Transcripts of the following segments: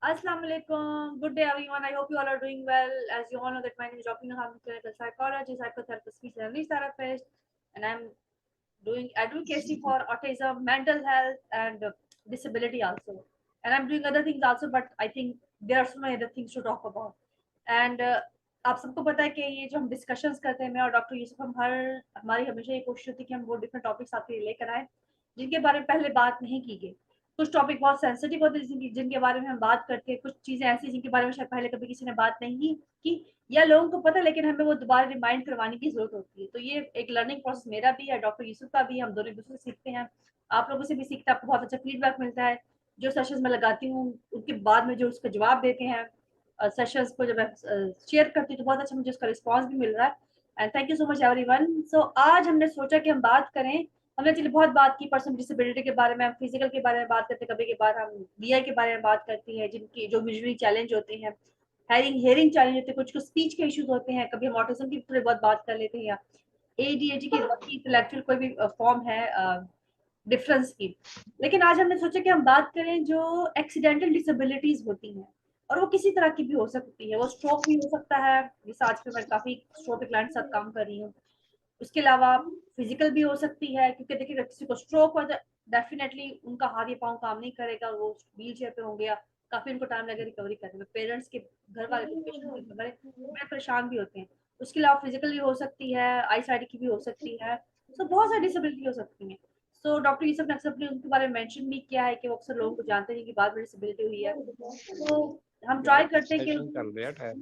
Assalamu alaikum. Good day, everyone. I hope you all are doing well. As you all know, that my name is Dr. I'm a clinical psychologist, psychotherapist, speech and language therapist, and I'm doing advocacy for autism, mental health, and disability also. And I'm doing other things also, but I think there are so many other things to talk about. And आप सबको पता है कि ये जो हम discussions करते हैं मैं और डॉक्टर यूसुफ हम हर हमारी हमेशा ये कोशिश होती है कि हम वो डिफरेंट टॉपिक्स आपके लिए लेकर आए जिनके बारे में पहले बात नहीं की गई। कुछ टॉपिक बहुत सेंसिटिव होते हैं जिनके बारे में हम बात करते हैं, कुछ चीजें ऐसी जिनके बारे में शायद पहले कभी किसी ने बात नहीं की या लोगों को पता, लेकिन हमें वो दोबारा रिमाइंड करवाने की जरूरत होती है। तो ये एक लर्निंग प्रोसेस मेरा भी है, डॉक्टर यूसुफ का भी, हम दोनों एक दूसरे से सीखते हैं, आप लोगों से भी सीखते हैं, आपको बहुत अच्छा फीडबैक मिलता है। जो सेशंस में लगाती हूँ उनके बाद में जो उसका जवाब देते हैं सेशंस को जब मैं शेयर करती हूँ तो बहुत अच्छा मुझे उसका रिस्पॉन्स भी मिल रहा है। And thank you so much everyone. So आज हमने सोचा कि हम बात करें, हमने चलिए बहुत बात की पर्सन डिसेबिलिटी के बारे में, हम फिजिकल के बारे में बात करते हैं, कभी के बार हम बीआई के बारे में बात करती हैं जिनकी जो विजुअली चैलेंज होते हैं, हेयरिंग चैलेंज होते हैं, कुछ कुछ स्पीच के इश्यूज होते हैं, कभी हम ऑटिज्म की थोड़ी बहुत बात कर लेते हैं या एडीएचडी की बाकी इंटेलेक्चुअल कोई भी फॉर्म है डिफरेंस की। लेकिन आज हमने सोचा कि हम बात करें जो एक्सीडेंटल डिसेबिलिटीज होती हैं, और वो किसी तरह की भी हो सकती है। वो स्ट्रोक भी हो सकता है, जैसे आजकल मैं काफी स्ट्रोक क्लाइंट के साथ काम कर रही हूँ। उसके अलावा फिजिकल भी हो सकती है, क्योंकि देखिए किसी को स्ट्रोक हो तो डेफिनेटली उनका हाथ या पाँव काम नहीं करेगा, वो व्हील चेयर पे होंगे या काफी उनको टाइम लगेगा रिकवरी करने में। पेरेंट्स के घर वाले तो पेशेंट बड़े बड़े परेशान भी होते हैं। उसके अलावा फिजिकल भी हो सकती है, आई साइड की भी हो सकती है। सो बहुत सारी डिसेबिलिटी हो सकती है। सो डॉक्टर यूसुफ ने अक्सर उनके बारे में मेंशन भी किया है कि वो अक्सर लोगों को जानते नहीं कि बाद में डिसेबिलिटी हुई है। तो हम यार ट्राई करते हैं सेशन कि चल रहा है ठहर।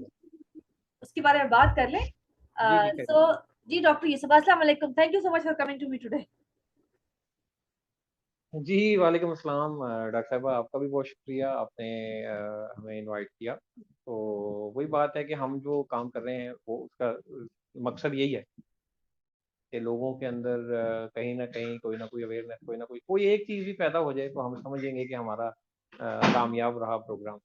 उसके बारे में बात कर लें। जी जी सो जी डॉक्टर यूसुफ, अस्सलाम वालेकुम, thank you so much for coming to me today. जी वालेकुम अस्सलाम। डॉक्टर साहब आपका भी बहुत शुक्रिया, आपने हमें इनवाइट किया। तो वही बात है कि हम जो काम कर रहे हैं वो उसका मकसद यही है कि लोगों के अंदर कहीं ना कहीं कोई ना कोई अवेयरनेस, कोई ना कोई एक चीज़ भी पैदा हो जाए तो हम समझेंगे कि हमारा कामयाब रहा प्रोग्राम।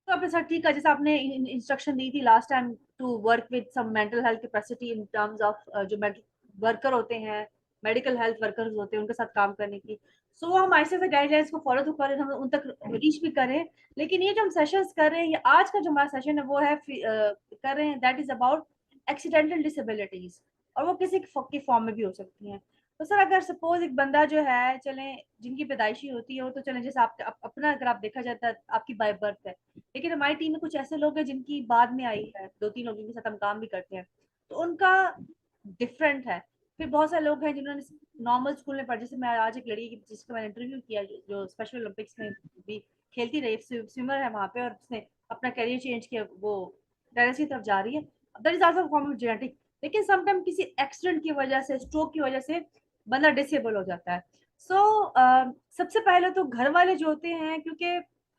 तो आपने सर ठीक है, जैसे आपने इंस्ट्रक्शन दी थी last time to work with some mental health capacity in terms of जो मेंटल वर्कर होते हैं, मेडिकल हेल्थ वर्कर्स होते हैं, उनके साथ काम करने की। सो हम ऐसे ऐसे गाइडलाइंस को फॉलो तो करें, हम उन तक रीच भी करें। लेकिन ये जो हम सेशंस कर रहे हैं, ये आज का जो हमारा सेशन है वो है कर रहे हैं that is about accidental disabilities, और वो किसी की फॉर्म में भी हो सकती हैं। तो सर अगर सपोज एक बंदा जो है, चले जिनकी पैदाइशी होती है वो तो चले, जैसे आप अपना अगर आप देखा जाता है आपकी बाय बर्थ है, लेकिन हमारी टीम में कुछ ऐसे लोग हैं जिनकी बाद में आई है, दो तीन लोग जिनके साथ हम काम भी करते हैं, तो उनका डिफरेंट है। फिर बहुत सारे लोग हैं जिन्होंने नॉर्मल स्कूल में पढ़ा, जैसे मैं आज एक लड़की की जिसका मैंने इंटरव्यू किया जो स्पेशल ओलंपिक्स में भी खेलती रही, स्विमर है वहां पे, और उसने अपना करियर चेंज किया, वो टेनिस की तरफ जा रही है। That is also form of genetic. लेकिन समटाइम किसी एक्सीडेंट की वजह से, स्ट्रोक की वजह से बंदा डिसेबल हो जाता है। सो सबसे पहले तो घर वाले जो होते हैं, क्योंकि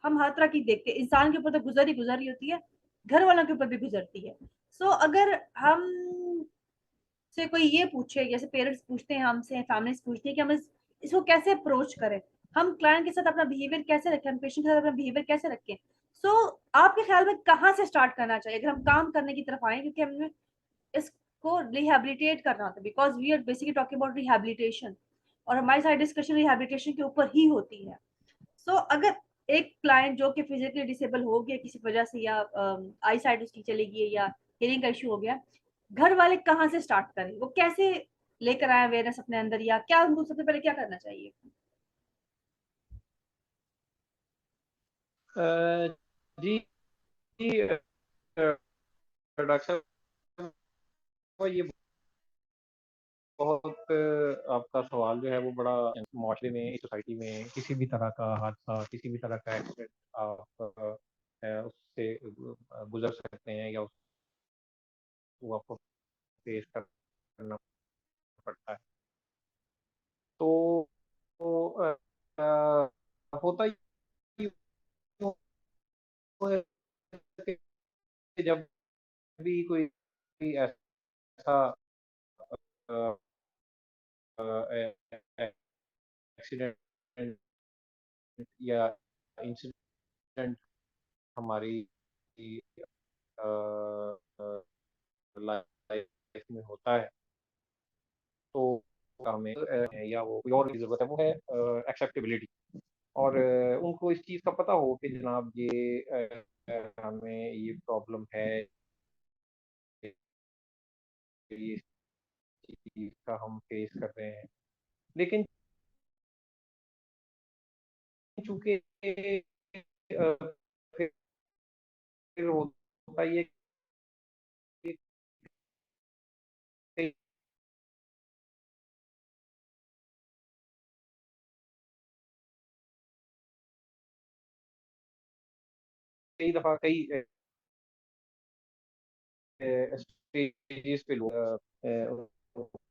हम हर तरह की देखते हैं, इंसान के ऊपर तो गुजर ही होती है, घर वालों के ऊपर भी गुजरती है। अगर हम से कोई ये पूछे, जैसे पेरेंट्स पूछते हैं हमसे, फैमिलीज पूछती है कि हम इसको कैसे अप्रोच करें, हम क्लाइंट के साथ अपना बिहेवियर कैसे रखें, हम पेशेंट के साथ अपना बिहेवियर कैसे रखें। आपके ख्याल में कहाँ से स्टार्ट करना चाहिए अगर हम काम करने की तरफ आए, क्योंकि हमें इसको रिहेबिलिटेट करना होता है, because we are basically talking about rehabilitation, और हमारी सारी डिस्कशन रिहेबिलिटेशन के ऊपर ही होती है। अगर एक क्लाइंट जो कि फिजिकली डिसेबल हो गया किसी वजह से, या आई साइड उसकी चली गई या हियरिंग का इशू हो गया, घर वाले कहाँ से स्टार्ट करें, वो कैसे लेकर आए अवेयरनेस अपने अंदर, या क्या उनको सबसे पहले क्या करना चाहिए? जी जी, डॉक्टर साहब ये बहुत आपका सवाल जो है वो बड़ा माशरे में, इस सोसाइटी में किसी भी तरह का हादसा, किसी भी तरह का एक्सीडेंट आप उससे गुजर सकते हैं या वो आपको फेस करना पड़ता है। तो, होता ही है कि जब भी कोई ऐसा एक्सीडेंट या इंसिडेंट हमारी लाइफ में होता है, तो हमें या वो कोई और की ज़रूरत है, वो है एक्सेप्टेबिलिटी। और उनको इस चीज़ का पता हो कि जनाब ये हमें ये प्रॉब्लम है, ये चीज़ का हम फेस कर रहे हैं। लेकिन चूँकि फिर होता ये कि कई कई दफ़ा कई स्टेजेस पे लोग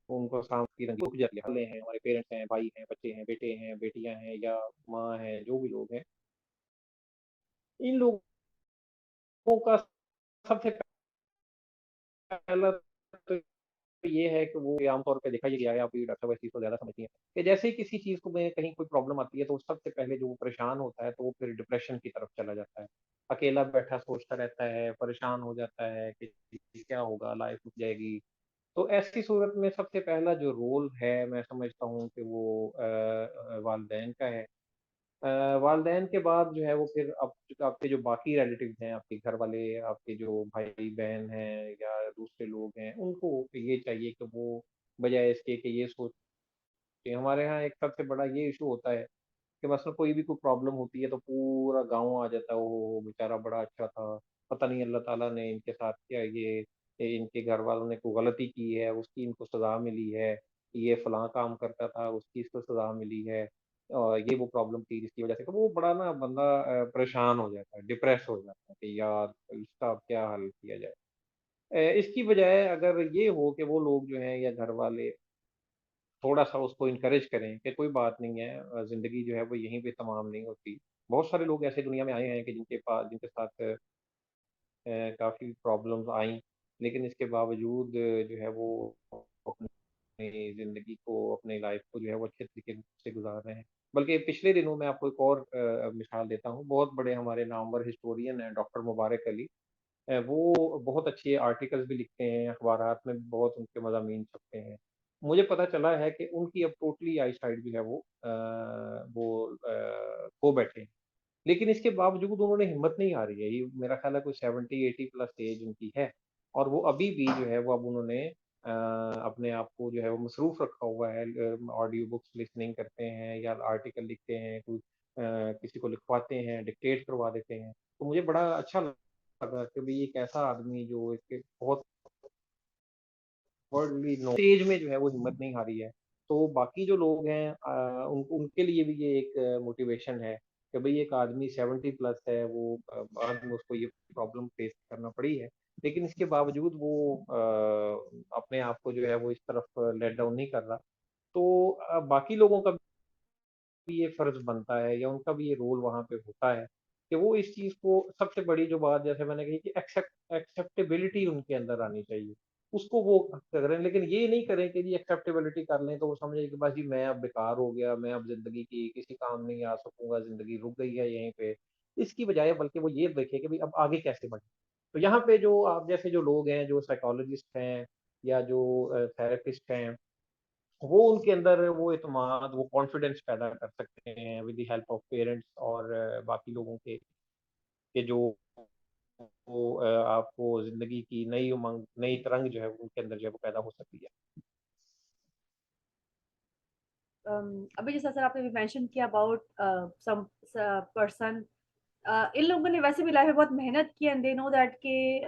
उनको सांस की रंगी गुजर जाते हैं। हमारे पेरेंट्स हैं, भाई हैं, बच्चे हैं, बेटे हैं, बेटियाँ हैं या माँ हैं, जो भी लोग हैं, इन लोगों का सबसे पहला तो ये है कि वो आम तौर पे देखा ये गया है, आप भी डॉक्टर साहब इस चीज़ को ज़्यादा समझती हैं, कि जैसे ही किसी चीज़ को में कहीं कोई प्रॉब्लम आती है, तो सबसे पहले जो वो परेशान होता है, तो वो फिर डिप्रेशन की तरफ चला जाता है। अकेला बैठा सोचता रहता है, परेशान हो जाता है कि क्या होगा, लाइफ रुक जाएगी। तो ऐसी सूरत में सबसे पहला जो रोल है, मैं समझता हूँ कि वो वालिदैन का है। वालिदैन के बाद जो है वो फिर आपके जो बाकी रिलेटिव्स हैं, आपके घर वाले, आपके जो भाई-बहन हैं या दूसरे लोग हैं, उनको ये चाहिए कि वो बजाय इसके कि ये सोचें। हमारे यहाँ एक सबसे बड़ा ये इश्यू होता है कि मसलन कोई भी कोई प्रॉब्लम होती है तो पूरा गाँव आ जाता है, ओहो! बेचारा बड़ा अच्छा था, पता नहीं अल्लाह ताला ने इनके साथ क्या इनके घर वालों ने कोई गलती की है, उसकी इनको सज़ा मिली है, ये फलाँ काम करता था, उसकी इसको सज़ा मिली है ये वो प्रॉब्लम थी जिसकी वज़ह से तो वो बड़ा ना बंदा परेशान हो जाता है, डिप्रेस हो जाता है कि यार इसका अब क्या हल किया जाए। इसकी बजाय अगर ये हो कि वो लोग जो हैं या घर वाले थोड़ा-सा उसको एनकरेज करें कि कोई बात नहीं है ज़िंदगी जो है वो यहीं पे तमाम नहीं होती। बहुत सारे लोग ऐसे दुनिया में आए हैं कि जिनके साथ काफ़ी प्रॉब्लम्स आईं, लेकिन इसके बावजूद जो है वो अपनी ज़िंदगी को, अपनी लाइफ़ को जो है वो अच्छे तरीके से गुज़ार रहे हैं। बल्कि पिछले दिनों मैं आपको एक और मिसाल देता हूँ, बहुत बड़े हमारे नामवर हिस्टोरियन हैं डॉक्टर मुबारक अली। वो बहुत अच्छे आर्टिकल्स भी लिखते हैं, अखबारात में भी बहुत उनके मज़ामीन छपते हैं। मुझे पता चला है कि उनकी अब टोटली आईसाइट जो है खो बैठे हैं। लेकिन इसके बावजूद उन्होंने हिम्मत नहीं हारी है। ये मेरा ख़्याल है कोई 70-80 प्लस एज उनकी है और वो अभी भी जो है वो अब उन्होंने अपने आप को जो है वो मसरूफ़ रखा हुआ है। ऑडियो बुक्स लिसनिंग करते हैं या आर्टिकल लिखते हैं, किसी को लिखवाते हैं, डिक्टेट करवा देते हैं। तो मुझे बड़ा अच्छा लगा कि भई एक ऐसा आदमी जो एक बहुत वर्ल्डली नो स्टेज में जो है वो हिम्मत नहीं हारी है। तो बाकी जो लोग हैं उनके लिए भी ये एक मोटिवेशन है कि भई एक आदमी 70 प्लस है वो बाद में उसको ये प्रॉब्लम फेस करना पड़ी है। लेकिन इसके बावजूद वो अपने आप को जो है वो इस तरफ लेट डाउन नहीं कर रहा। तो बाकी लोगों का भी ये फ़र्ज़ बनता है या उनका भी ये रोल वहाँ पे होता है कि वो इस चीज़ को सबसे बड़ी जो बात जैसे मैंने कही कि एक्सेप्टेबिलिटी उनके अंदर आनी चाहिए। उसको वो करें लेकिन ये नहीं करें कि जी एक्सेप्टेबिलिटी कर लें तो वो समझें कि बस जी मैं अब बेकार हो गया, मैं अब ज़िंदगी की किसी काम नहीं आ सकूँगा, ज़िंदगी रुक गई है यहीं पे। इसकी बजाय बल्कि वो ये देखें कि भई अब आगे कैसे बढ़ें। तो यहाँ पे जो आप जैसे जो लोग हैं, जो साइकोलॉजिस्ट हैं या जो थेरेपिस्ट हैं वो उनके अंदर वो एतमाद, वो कॉन्फिडेंस पैदा कर सकते हैं with the help of parents और बाकी लोगों के कि जो वो आपको ज़िंदगी की नई उमंग, नई तरंग जो है वो उनके अंदर जो है वो पैदा हो सकती है। अभी जैसा सर आपने भी मेंशन किया अबाउट सम पर्सन, इन लोगों ने वैसे भी लाइफ में बहुत मेहनत की एंड दे नो दैट कि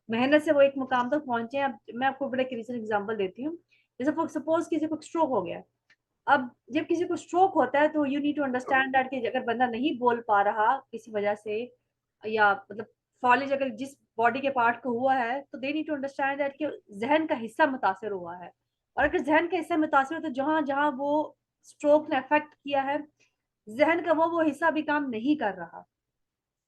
मेहनत से वो एक मुकाम तक पहुंचे हैं। अब मैं आपको बड़ा एक रीसेंट एग्जांपल देती हूँ। जैसे फॉर सपोज किसी को स्ट्रोक हो गया। अब जब किसी को स्ट्रोक होता है तो you need to understand that कि अगर बंदा नहीं बोल पा रहा किसी वजह से या मतलब फॉलेज अगर जिस बॉडी के पार्ट को हुआ है तो they need to understand that कि जहन का हिस्सा मुतासर हुआ है। और अगर जहन का हिस्सा मुतासर हो तो जहां जहां वो स्ट्रोक ने अफेक्ट किया है जहन का वो हिस्सा भी काम नहीं कर रहा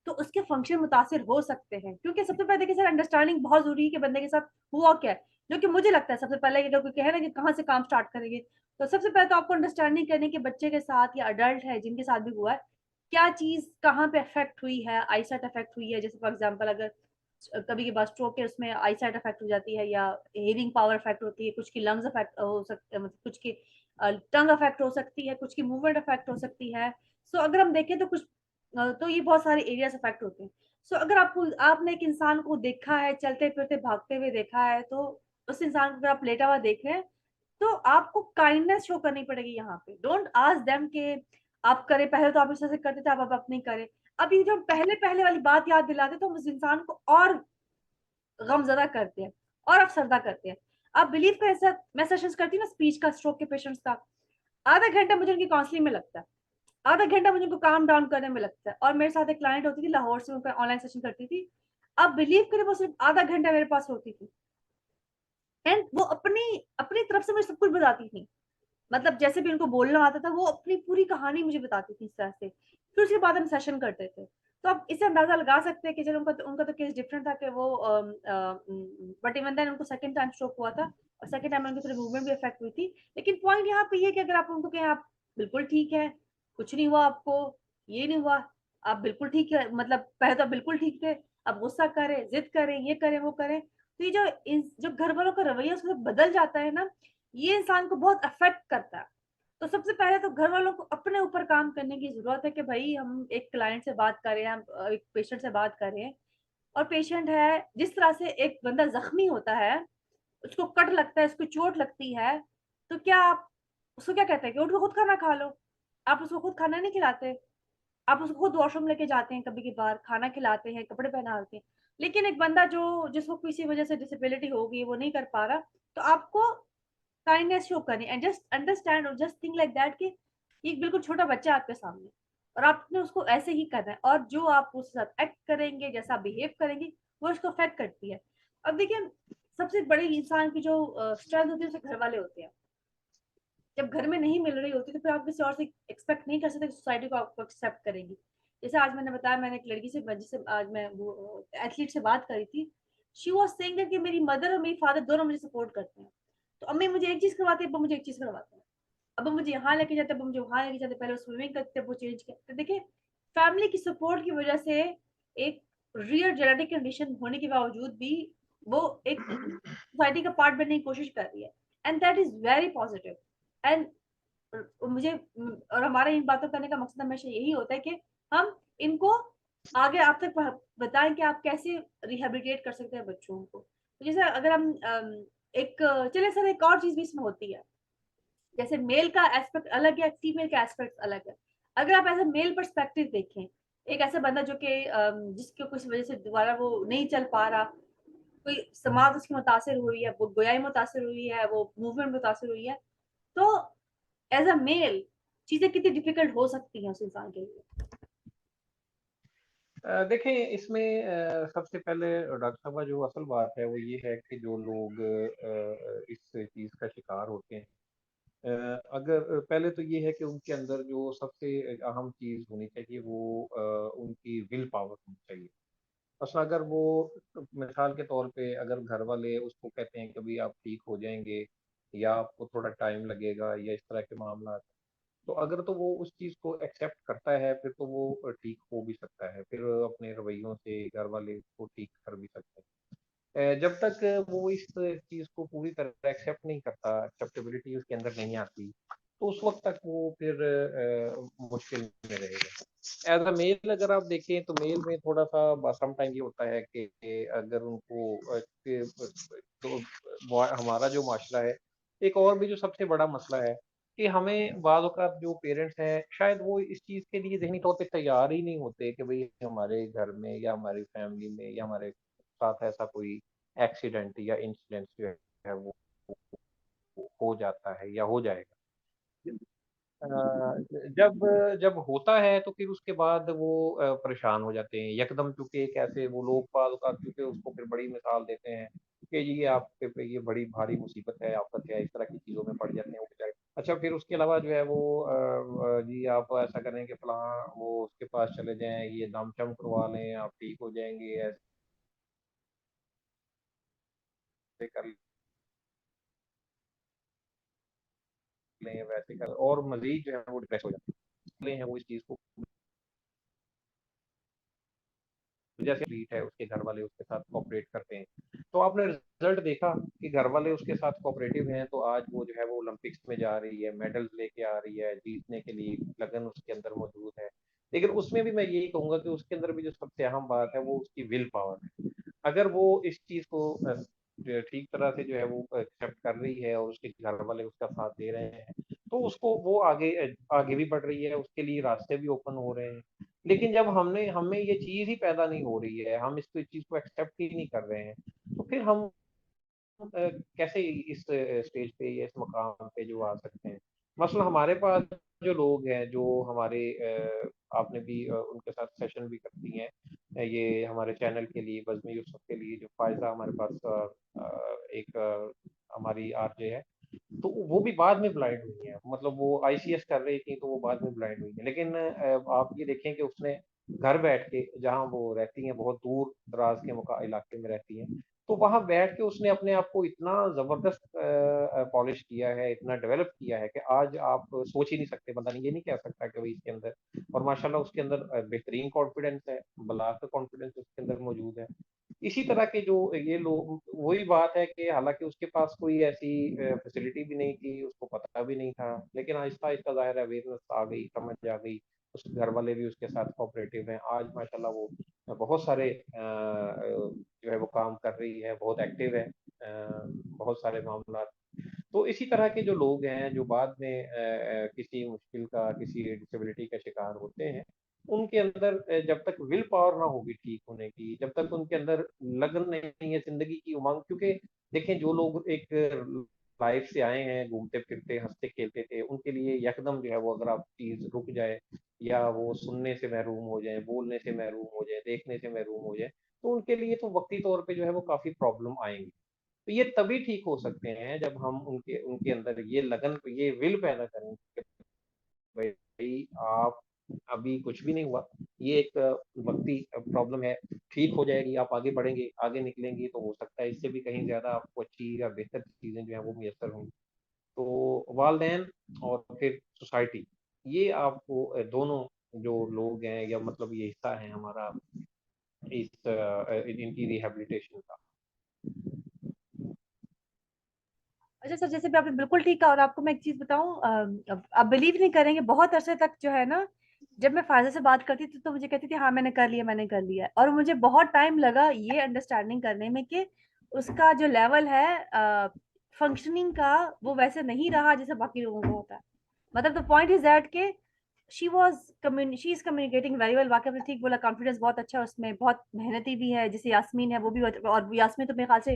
तो उसके फंक्शन मुतासिर हो सकते हैं। क्योंकि सबसे पहले देखिए सर अंडरस्टैंडिंग बहुत जरूरी है कि बंदे के साथ हुआ क्या है। जो कि मुझे लगता है सबसे पहले कि अगर कोई कहे ना कि कहाँ से काम स्टार्ट करेंगे तो सबसे पहले तो आपको अंडरस्टैंडिंग करने के बच्चे के साथ या अडल्ट है जिनके साथ भी हुआ है क्या चीज कहाँ पे अफेक्ट हुई है, आईसाइट अफेक्ट हुई है। जैसे फॉर एग्जाम्पल अगर कभी के बाद स्ट्रोक है उसमें आईसाइट अफेक्ट हो जाती है या हियरिंग पावर अफेक्ट होती है, कुछ की लंग्स अफेक्ट हो सकते हैं, मतलब कुछ की टंग अफेक्ट हो सकती है, कुछ की मूवमेंट अफेक्ट हो सकती है। सो अगर हम देखें तो कुछ तो ये बहुत सारे एरियाज अफेक्ट होते हैं। सो अगर आपने एक इंसान को देखा है चलते फिरते भागते हुए देखा है, तो उस इंसान को अगर आप लेटा हुआ देख रहे हैं, तो आपको काइंडनेस शो करनी पड़ेगी यहाँ पे। डोंट आस्क देम कि आप करें, पहले तो आप इस तरह से करते थे, अब आप नहीं करें। अब ये जो पहले पहले वाली बात याद दिलाते तो हम उस इंसान को और गमजदा करते हैं और अफसरदा करते हैं। आप बिलीव करें सर, मैं सेशंस करती हूँ ना स्पीच का, स्ट्रोक के पेशेंट्स का, आधा घंटा मुझे उनकी काउंसलिंग में लगता है, आधा घंटा मुझे उनको काम डाउन करने में लगता है। और मेरे साथ एक क्लाइंट होती थी लाहौर से, उनका ऑनलाइन सेशन करती थी। आप बिलीव करें वो सिर्फ आधा घंटा मेरे पास होती थी, एंड वो अपनी अपनी तरफ से मुझे सब कुछ बताती थी। मतलब जैसे भी उनको बोलना आता था, वो अपनी पूरी कहानी मुझे बताती थी इस तरह से। फिर उसके बाद हम सेशन करते थे। तो आप इससे अंदाजा लगा सकते हैं कि चलो उनका तो केस डिफरेंट था कि वो बट इवन देन उनको सेकंड टाइम स्ट्रोक हुआ था, और सेकंड टाइम उनकी थोड़ी मूवमेंट भी अफेक्ट हुई थी। लेकिन पॉइंट यहाँ पे ये है कि अगर आप उनको कहें आप बिल्कुल ठीक है, कुछ नहीं हुआ आपको, ये नहीं हुआ, आप बिल्कुल ठीक है, मतलब पहले तो आप बिल्कुल ठीक थे, अब गुस्सा करें, जिद करें, ये करें, वो करें, तो ये जो घर वालों का रवैया उसको बदल जाता है ना, ये इंसान को बहुत अफेक्ट करता है। तो सबसे पहले तो घर वालों को अपने ऊपर काम करने की जरूरत है कि भाई हम एक क्लाइंट से बात कर रहे हैं, हम एक पेशेंट से बात कर रहे हैं, और पेशेंट है, जिस तरह से एक बंदा जख्मी होता है, उसको कट लगता है, उसको चोट लगती है, तो क्या आप उसको क्या कहते हैं कि उठ के खुद खाना खा लो? आप उसको खुद खाना नहीं खिलाते, आप उसको खुद वॉशरूम लेके जाते हैं, कभी कभार खाना खिलाते हैं, कपड़े पहनाते हैं। लेकिन एक बंदा जो जिसको किसी वजह से डिसेबिलिटी होगी, वो नहीं कर पा रहा, तो आपको काइंडनेस शो करनी, एंड जस्ट अंडरस्टैंड और जस्ट थिंक लाइक दैट कि ये बिल्कुल छोटा बच्चा है आपके सामने, और आपने उसको ऐसे ही करना है, और जो आप उसके साथ एक्ट करेंगे, जैसा बिहेव करेंगे, वो उसको अफेक्ट करती है। अब देखिए, सबसे बड़ी इंसान की जो स्ट्रेंथ होती है, उसे घर वाले होते हैं। जब घर में नहीं मिल रही होती, तो फिर आप किसी और से एक्सपेक्ट नहीं कर सकते सोसाइटी को आपको एक्सेप्ट करेगी। जैसे आज मैंने बताया, मैंने एक लड़की से, जिससे आज मैं वो एथलीट से बात करी थी, शी वॉज सेइंग कि मेरी मदर और मेरी फादर दोनों मुझे सपोर्ट करते हैं। तो अम्मी मुझे एक चीज करवाती है, अब मुझे एक चीज करवाते हैं, अब मुझे यहाँ लेके जाते, अब मुझे वहां लेके जाते, पहले स्विमिंग करते, वो चेंज करते। तो देखिए, फैमिली की सपोर्ट की वजह से एक रियल जेनेटिक कंडीशन होने के बावजूद भी वो एक सोसाइटी का पार्ट बनने की कोशिश कर रही है, and that is very positive. And मुझे और हमारा इन बातों करने का मकसद हमेशा यही होता है कि हम इनको आगे आप तक बताएं कि आप कैसे रिहेबिलिटेट कर सकते हैं बच्चों को। तो जैसे अगर हम एक चले सर, एक और चीज भी इसमें होती है, जैसे मेल का एस्पेक्ट अलग है, फीमेल का एस्पेक्ट अलग है। अगर आप एज ए मेल परस्पेक्टिव देखें, एक ऐसा बंदा जो कि जिसको किसी वजह से दोबारा वो नहीं चल पा रहा, कोई समाज उसकी मुतासिर हुई है, वो गोयाई मुतासिर हुई है, वो मूवमेंट मुतासिर हुई है, तो एज अ मेल चीजें कितनी डिफिकल्ट हो सकती हैं उस इंसान के लिए। देखें इसमें सबसे पहले डॉक्टर साहब जो असल बात है वो ये है कि जो लोग इस चीज़ का शिकार होते हैं, अगर पहले तो ये है कि उनके अंदर जो सबसे अहम चीज़ होनी चाहिए वो उनकी विल पावर होनी चाहिए। असल अगर वो मिसाल के तौर पे अगर घर वाले उसको कहते हैं कि भाई आप ठीक हो जाएंगे या आपको थोड़ा टाइम लगेगा या इस तरह के मामला, तो अगर तो वो उस चीज़ को एक्सेप्ट करता है फिर तो वो ठीक हो भी सकता है, फिर अपने रवैयों से घर वाले उसको ठीक कर भी सकते हैं। जब तक वो इस चीज़ को पूरी तरह एक्सेप्ट नहीं करता, एक्सेप्टेबिलिटी उसके अंदर नहीं आती, तो उस वक्त तक वो फिर मुश्किल में रहेगा। एज अ मेल अगर आप देखें तो मेल में थोड़ा सा सम टाइम ये होता है कि अगर उनको तो हमारा जो माशरा है, एक और भी जो सबसे बड़ा मसला है कि हमें बाज़ औक़ात जो पेरेंट्स हैं, शायद वो इस चीज़ के लिए ज़हनी तौर पे तैयार ही नहीं होते कि भई हमारे घर में या हमारी फैमिली में या हमारे साथ ऐसा कोई एक्सीडेंट या इंसिडेंट जो है वो हो जाता है या हो जाएगा। अ, जब जब होता है तो फिर उसके बाद वो परेशान हो जाते हैं। यकदम चूँकि एक ऐसे वो लोग बाज़ औक़ात क्योंकि उसको फिर बड़ी मिसाल देते हैं कि ये आपके पे ये बड़ी भारी मुसीबत है, आफ़त है, इस तरह की चीज़ों में पड़ जाते हैं वो बेचारे। अच्छा फिर उसके अलावा जो है वो जी आप ऐसा करें कि फलाँ वो उसके पास चले जाएँ, ये दम-शम करवा लें, आप ठीक हो जाएँगे, ऐसे कर लें, वैसे कर और मज़ीद जो है वो डिप्रेस हो जाते हैं। हैं वो इस चीज़ को जैसे एथलीट है उसके घर वाले उसके साथ कोऑपरेट करते हैं, तो आपने रिजल्ट देखा कि घर वाले उसके साथ कोऑपरेटिव हैं, तो आज वो जो है वो ओलंपिक्स में जा रही है, मेडल्स लेके आ रही है, जीतने के लिए लगन उसके अंदर मौजूद है। लेकिन उसमें भी मैं यही कहूंगा कि उसके अंदर भी जो सबसे अहम बात है वो उसकी विल पावर है। अगर वो इस चीज को ठीक तरह से जो है वो एक्सेप्ट कर रही है और उसके घर वाले उसका साथ दे रहे हैं, तो उसको वो आगे आगे भी बढ़ रही है, उसके लिए रास्ते भी ओपन हो रहे हैं। लेकिन जब हमने हमें ये चीज ही पैदा नहीं हो रही है, हम इस चीज को एक्सेप्ट ही नहीं कर रहे हैं, तो फिर हम कैसे इस स्टेज पे या इस मकाम पे जो आ सकते हैं। मसला हमारे पास जो लोग हैं जो हमारे आपने भी उनके साथ सेशन भी करती हैं, ये हमारे चैनल के लिए बज़्म यूसुफ के लिए जो फायजा हमारे पास एक हमारी आरजे है, तो वो भी बाद में ब्लाइंड हुई है, मतलब वो आईसीएस कर रही थी तो वो बाद में ब्लाइंड हुई है। लेकिन आप ये देखें कि उसने घर बैठ के, जहाँ वो रहती हैं बहुत दूर दराज के इलाके में रहती हैं, तो वहां बैठ के उसने अपने आप को इतना जबरदस्त पॉलिश किया है, इतना डेवलप किया है कि आज आप सोच ही नहीं सकते, बंदा नहीं ये नहीं कह सकता कि भाई इसके अंदर, और माशाल्लाह उसके अंदर बेहतरीन कॉन्फिडेंस है, बला का कॉन्फिडेंस उसके अंदर मौजूद है। इसी तरह के जो ये लोग, वही बात है कि हालांकि उसके पास कोई ऐसी फैसिलिटी भी नहीं थी, उसको पता भी नहीं था, लेकिन आहिस्ता आहिस्ता जाहिर है अवेयरनेस आ गई, समझ आ गई, उसके घर वाले भी उसके साथ कोऑपरेटिव हैं। आज माशाल्लाह वो बहुत सारे जो है वो काम कर रही है, बहुत एक्टिव है बहुत सारे मामला। तो इसी तरह के जो लोग हैं जो बाद में किसी मुश्किल का, किसी डिसेबिलिटी का शिकार होते हैं, उनके अंदर जब तक विल पावर ना होगी ठीक होने की, जब तक उनके अंदर लगन नहीं है जिंदगी की उमंग, क्योंकि देखें जो लोग एक लाइफ से आए हैं, घूमते फिरते हंसते खेलते थे, उनके लिए यकदम जो है वो अगर आप चीज रुक जाए, या वो सुनने से महरूम हो जाए, बोलने से महरूम हो जाए, देखने से महरूम हो जाए, तो उनके लिए तो वक्ती तौर पे जो है वो काफी प्रॉब्लम आएंगी। तो ये तभी ठीक हो सकते हैं जब हम उनके उनके अंदर ये लगन, ये विल पैदा करें कि भाई आप, अभी कुछ भी नहीं हुआ, ये एक वक्ती प्रॉब्लम है, ठीक हो जाएगी, आप आगे बढ़ेंगे, आगे निकलेंगे, तो हो सकता है इससे भी कहीं ज्यादा आपको अच्छी या बेहतर चीजें जो है वो मुयसर होंगी। तो वालदेन और फिर सोसाइटी, ये आपको दोनों जो लोग हैं, या मतलब ये हिस्सा है हमारा इस इनकी रिहेबिलिटेशन का। अच्छा सर, जैसे भी आपने बिल्कुल ठीक कहा, और आपको मैं एक चीज बताऊं, आप बिलीव नहीं करेंगे, बहुत अरसे तक जो है ना, जब मैं फायजा से बात करती थी तो मुझे कहती थी हाँ मैंने कर लिया, मैंने कर लिया, और मुझे बहुत टाइम लगा ये अंडरस्टैंडिंग करने में कि उसका जो लेवल है फंक्शनिंग का, वो वैसे नहीं रहा जैसे बाकी लोगों को होता है। मतलब द पॉइंट इज दैट के she is communicating very well. वाकई में ठीक बोला, कॉन्फिडेंस बहुत अच्छा है उसमें, बहुत मेहनती भी है, जैसे यास्मीन है वो भी, और यास्मीन तो मेरे ख्याल से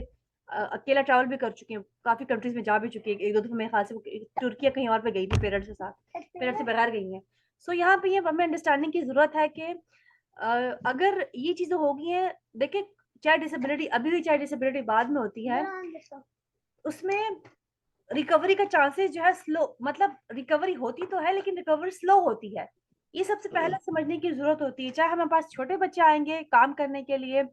अकेला ट्रैवल भी कर चुकी है, काफी कंट्रीज में जा भी चुकी है, एक दो दफा मेरे ख्याल से वो तुर्की या कहीं और पे गई थी पेरेंट्स के साथ, पेरेंट्स से बगैर गई है। सो यहाँ पे ये हमें अंडरस्टैंडिंग की जरूरत है कि अगर ये चीजें हो गई हैं, देखिए चाहे डिसेबिलिटी अभी हुई चाहे डिसेबिलिटी बाद में होती है, उसमें रिकवरी का चांसेस जो है स्लो, मतलब रिकवरी होती तो है लेकिन रिकवरी स्लो होती है। ये सबसे पहले समझने की जरूरत होती है। चाहे हमारे पास छोटे बच्चे आएंगे काम करने के लिए,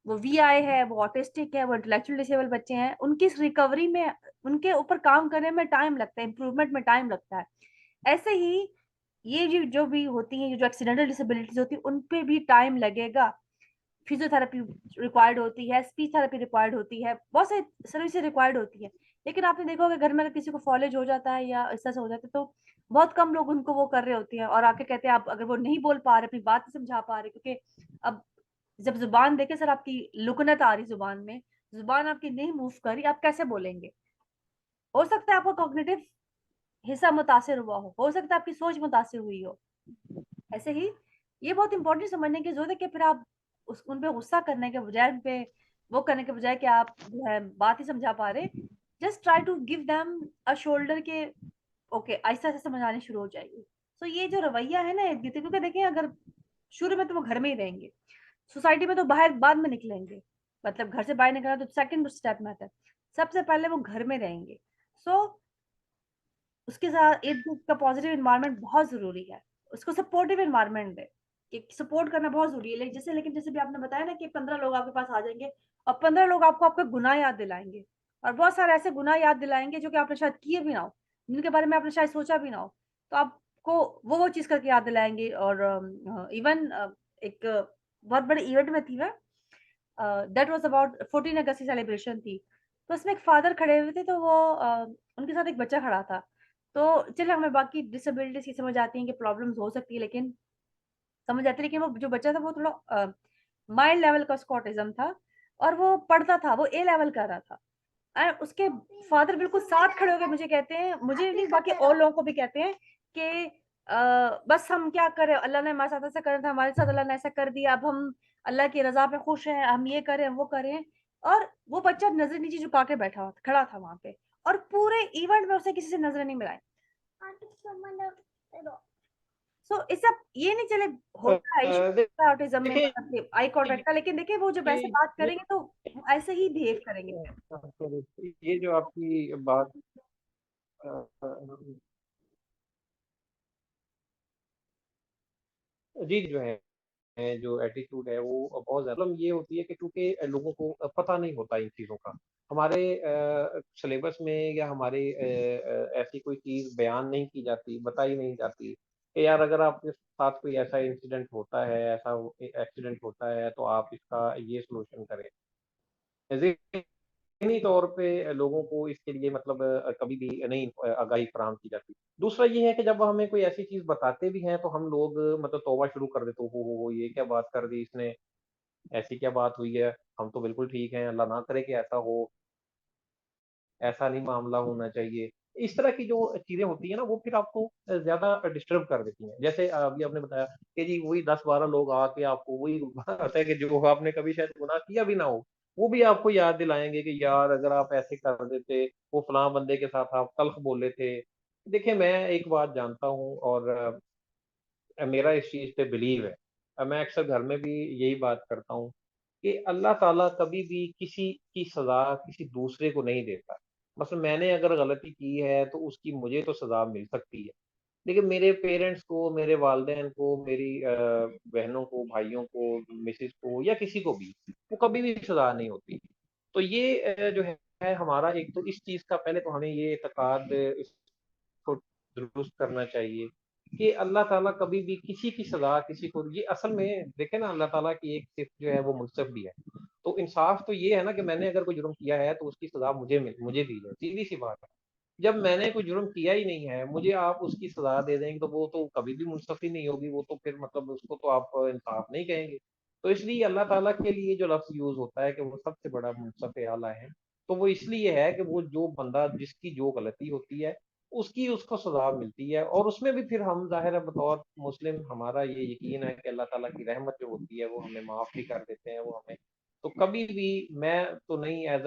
वो वीआई है, वो ऑटिस्टिक है, वो इंटेलेक्चुअल डिसेबल बच्चे हैं, उनकी रिकवरी में, उनके ऊपर काम करने में टाइम लगता है, इंप्रूवमेंट में टाइम लगता है। ऐसे ही ये जो भी होती है, जो एक्सीडेंटल डिसेबिलिटीज होती है, उन पे भी टाइम लगेगा। फिजियोथेरेपी रिक्वायर्ड होती है, स्पीच थेरेपी रिक्वायर्ड होती है, बहुत सारी सर्विसेज रिक्वायर्ड होती है। लेकिन आपने देखा होगा घर में अगर किसी को फॉलेज हो जाता है या इस तरह से हो जाता है, तो बहुत कम लोग उनको वो कर रहे होते हैं, और आके कहते हैं आप अगर वो नहीं बोल पा रहे, अपनी बात नहीं समझा पा रहे, क्योंकि अब जब जुबान देखे सर, आपकी लुकनत आ रही जुबान में, जुबान आपकी नहीं मूव कर रही, आप कैसे बोलेंगे? हो सकता है आपका कॉग्निटिव हिस्सा मुतासिर हुआ हो सकता है आपकी सोच मुतासिर हुई हो। ऐसे ही ये बहुत इंपॉर्टेंट समझने की जरूरत है कि फिर आप उन पे गुस्सा करने के बजाय, उन पे वो करने के बजाय कि आप जो है बात ही समझा पा रहे, just try to give them a shoulder के ओके, आहिस्ता आहिस्ता समझ आनी शुरू हो जाएगी। तो ये जो रवैया है ना इर्द गिर्द, क्योंकि देखिए अगर शुरू में तो वो घर में ही रहेंगे, सोसाइटी में तो बाहर बाद में निकलेंगे, मतलब घर से बाहर निकलना तो सेकंड स्टेप में आता है, सबसे पहले वो घर में रहेंगे। सो उसके साथ इर्द गिर्द का पॉजिटिव इन्वायरमेंट बहुत जरूरी है, उसको सपोर्टिव इन्वायरमेंट दे, कि सपोर्ट करना बहुत जरूरी है। लेकिन जैसे भी आपने बताया ना कि 15 लोग आपके पास आ जाएंगे, और 15 लोग आपको आपका गुनाह याद दिलाएंगे, और बहुत सारे ऐसे गुनाह याद दिलाएंगे जो कि आपने शायद किए भी ना हो, जिनके बारे में आपने शायद सोचा भी ना हो, तो आपको वो चीज करके याद दिलाएंगे। और इवन एक बहुत बड़े इवेंट में थी मैं। दैट वाज़ अबाउट 14 अगस्त की सेलिब्रेशन थी। तो उसमें एक फादर खड़े हुए थे, तो वो उनके साथ एक बच्चा खड़ा था। तो चलो हमें बाकी डिसेबिलिटीज़ की समझ आती है कि प्रॉब्लम्स हो सकती है, लेकिन समझ आती है, लेकिन वो जो बच्चा था वो थोड़ा माइल्ड लेवल का उसको ऑटिज़्म था और वो पढ़ता था, वो ए लेवल कर रहा था। उसके फादर बिल्कुल साथ खड़े होके मुझे कहते हैं, मुझे नहीं बाकी और लोगों को भी कहते हैं कि बस हम क्या करें, अल्लाह ने हमारे साथ ऐसा करा था, हमारे साथ अल्लाह ने ऐसा कर दिया, अब हम अल्लाह की रज़ा पे खुश हैं, हम ये करें, वो करें। और वो बच्चा नज़रें नीचे झुका के बैठा हुआ खड़ा था वहाँ पे और पूरे इवेंट में उसने किसी से नज़रें नहीं मिलाई। सो इससे आप ये नहीं चले, होता है इश्यू ऑटिज़्म में, देखिए मतलब कि आई कॉन्टैक्ट का, लेकिन देखिए वो जब ऐसे बात ये करेंगे तो वो ऐसे ही बिहेव करेंगे फिर। ये जो आपकी बात जी जो है जो एटीट्यूड है वो बहुत ज़्यादा प्रॉब्लम ये होती है कि चूँकि लोगों को पता नहीं होता इन चीज़ों का। हमारे सिलेबस में या हमारे ऐसी कोई चीज़ बयान नहीं की जाती, बताई नहीं जाती कि यार अगर आपके साथ कोई ऐसा इंसिडेंट होता है, ऐसा एक्सीडेंट होता है तो आप इसका ये सॉल्यूशन करें। ज़हनी तौर पे लोगों को इसके लिए मतलब कभी भी नहीं आगाही फराहम की जाती। दूसरा ये है कि जब हमें कोई ऐसी चीज़ बताते भी हैं तो हम लोग मतलब तौबा शुरू कर देते, हो ये क्या बात कर दी इसने, ऐसी क्या बात हुई है, हम तो बिल्कुल ठीक हैं, अल्लाह ना करे कि ऐसा हो, ऐसा नहीं मामला होना चाहिए। इस तरह की जो चीज़ें होती हैं ना, वो फिर आपको ज़्यादा डिस्टर्ब कर देती हैं। जैसे अभी आपने बताया कि जी वही 10-12 लोग आके आपको वही बात है कि जो आपने कभी शायद गुनाह किया भी ना हो, वो भी आपको याद दिलाएँगे कि यार अगर आप ऐसे कर देते, वो फलाँ बंदे के साथ आप तल्ख़ बोले थे। देखिए मैं एक बात जानता हूँ और मेरा इस चीज़ पे बिलीव है। मैं अक्सर घर में भी यही बात करता हूँ कि अल्लाह ताला कभी भी किसी की सज़ा किसी दूसरे को नहीं देता। मसलन मैंने अगर गलती की है तो उसकी मुझे तो सज़ा मिल सकती है। लेकिन मेरे पेरेंट्स को, मेरे वालिदैन को, मेरी बहनों को, भाइयों को, मिसेज़ को या किसी को भी, वो कभी भी सज़ा नहीं होती। तो ये जो है हमारा एक तो इस चीज़ का पहले तो हमें ये एतक़ाद को दुरुस्त करना चाहिए कि अल्लाह ताला कभी भी किसी की सज़ा किसी को ये असल में देखें ना अल्लाह ताला की एक सिफ़त जो है वो मुनसिफ़ भी है। तो इंसाफ़ तो ये है ना कि मैंने अगर कोई जुर्म किया है तो उसकी सज़ा मुझे दी जाए, सीधी-सी बात है। जब मैंने कोई जुर्म किया ही नहीं है, मुझे आप उसकी सज़ा दे देंगे तो वो तो कभी भी मुनसफ़ी नहीं होगी, वो तो फिर मतलब उसको तो आप इंसाफ़ नहीं कहेंगे। तो इसलिए अल्लाह ताला के लिए जो लफ़्ज़ यूज़ होता है कि वो सबसे बड़ा मुनसिफ़ आला है, तो वो इसलिए है कि वो जो बंदा जिसकी जो गलती होती है, उसकी उसको सज़ा मिलती है और उसमें भी फिर हम ज़ाहिर है बतौर मुस्लिम हमारा ये यकीन है कि अल्लाह ताला की रहमत जो होती है, वो हमें माफ़ भी कर देते हैं, वो हमें तो कभी भी मैं तो नहीं एज़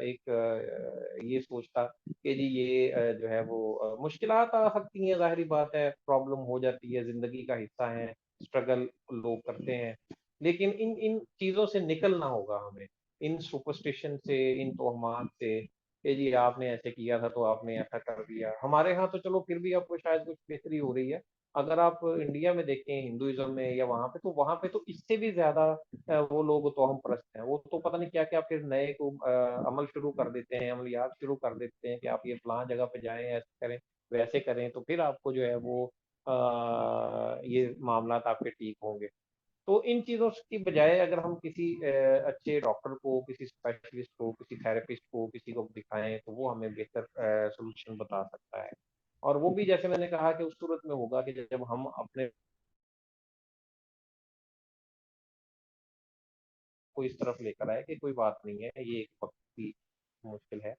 एक ये सोचता कि जी ये जो है वो मुश्किलात आ सकती हैं, ज़ाहिर-सी बात है, प्रॉब्लम हो जाती है, ज़िंदगी का हिस्सा है, स्ट्रगल लोग करते हैं। लेकिन इन इन चीज़ों से निकलना होगा हमें, इन सुपरस्टिशन से, इन तोहमात से कि जी आपने ऐसे किया था तो आपने ऐसा कर दिया। हमारे यहाँ तो चलो फिर भी अब शायद कुछ बेहतरी हो रही है। अगर आप इंडिया में देखें हिंदुइज़्म में या वहाँ पे तो इससे भी ज़्यादा वो लोग तोहम परस्त हैं। वो तो पता नहीं क्या-क्या फिर नए को अमल शुरू कर देते हैं, अमलियात शुरू कर देते हैं कि आप ये फलाँ जगह पे जाएँ, ऐसे करें, वैसे करें, तो फिर आपको जो है वो ये मामलात आपके ठीक होंगे। तो इन चीज़ों की बजाय अगर हम किसी अच्छे डॉक्टर को, किसी स्पेशलिस्ट को, किसी थेरेपिस्ट को, किसी को दिखाएँ, तो वो हमें बेहतर सॉल्यूशन बता सकता है। और वो भी जैसे मैंने कहा कि उस सूरत में होगा कि जब हम अपने को इस तरफ लेकर आए कि कोई बात नहीं है, ये एक वक़्त की मुश्किल है।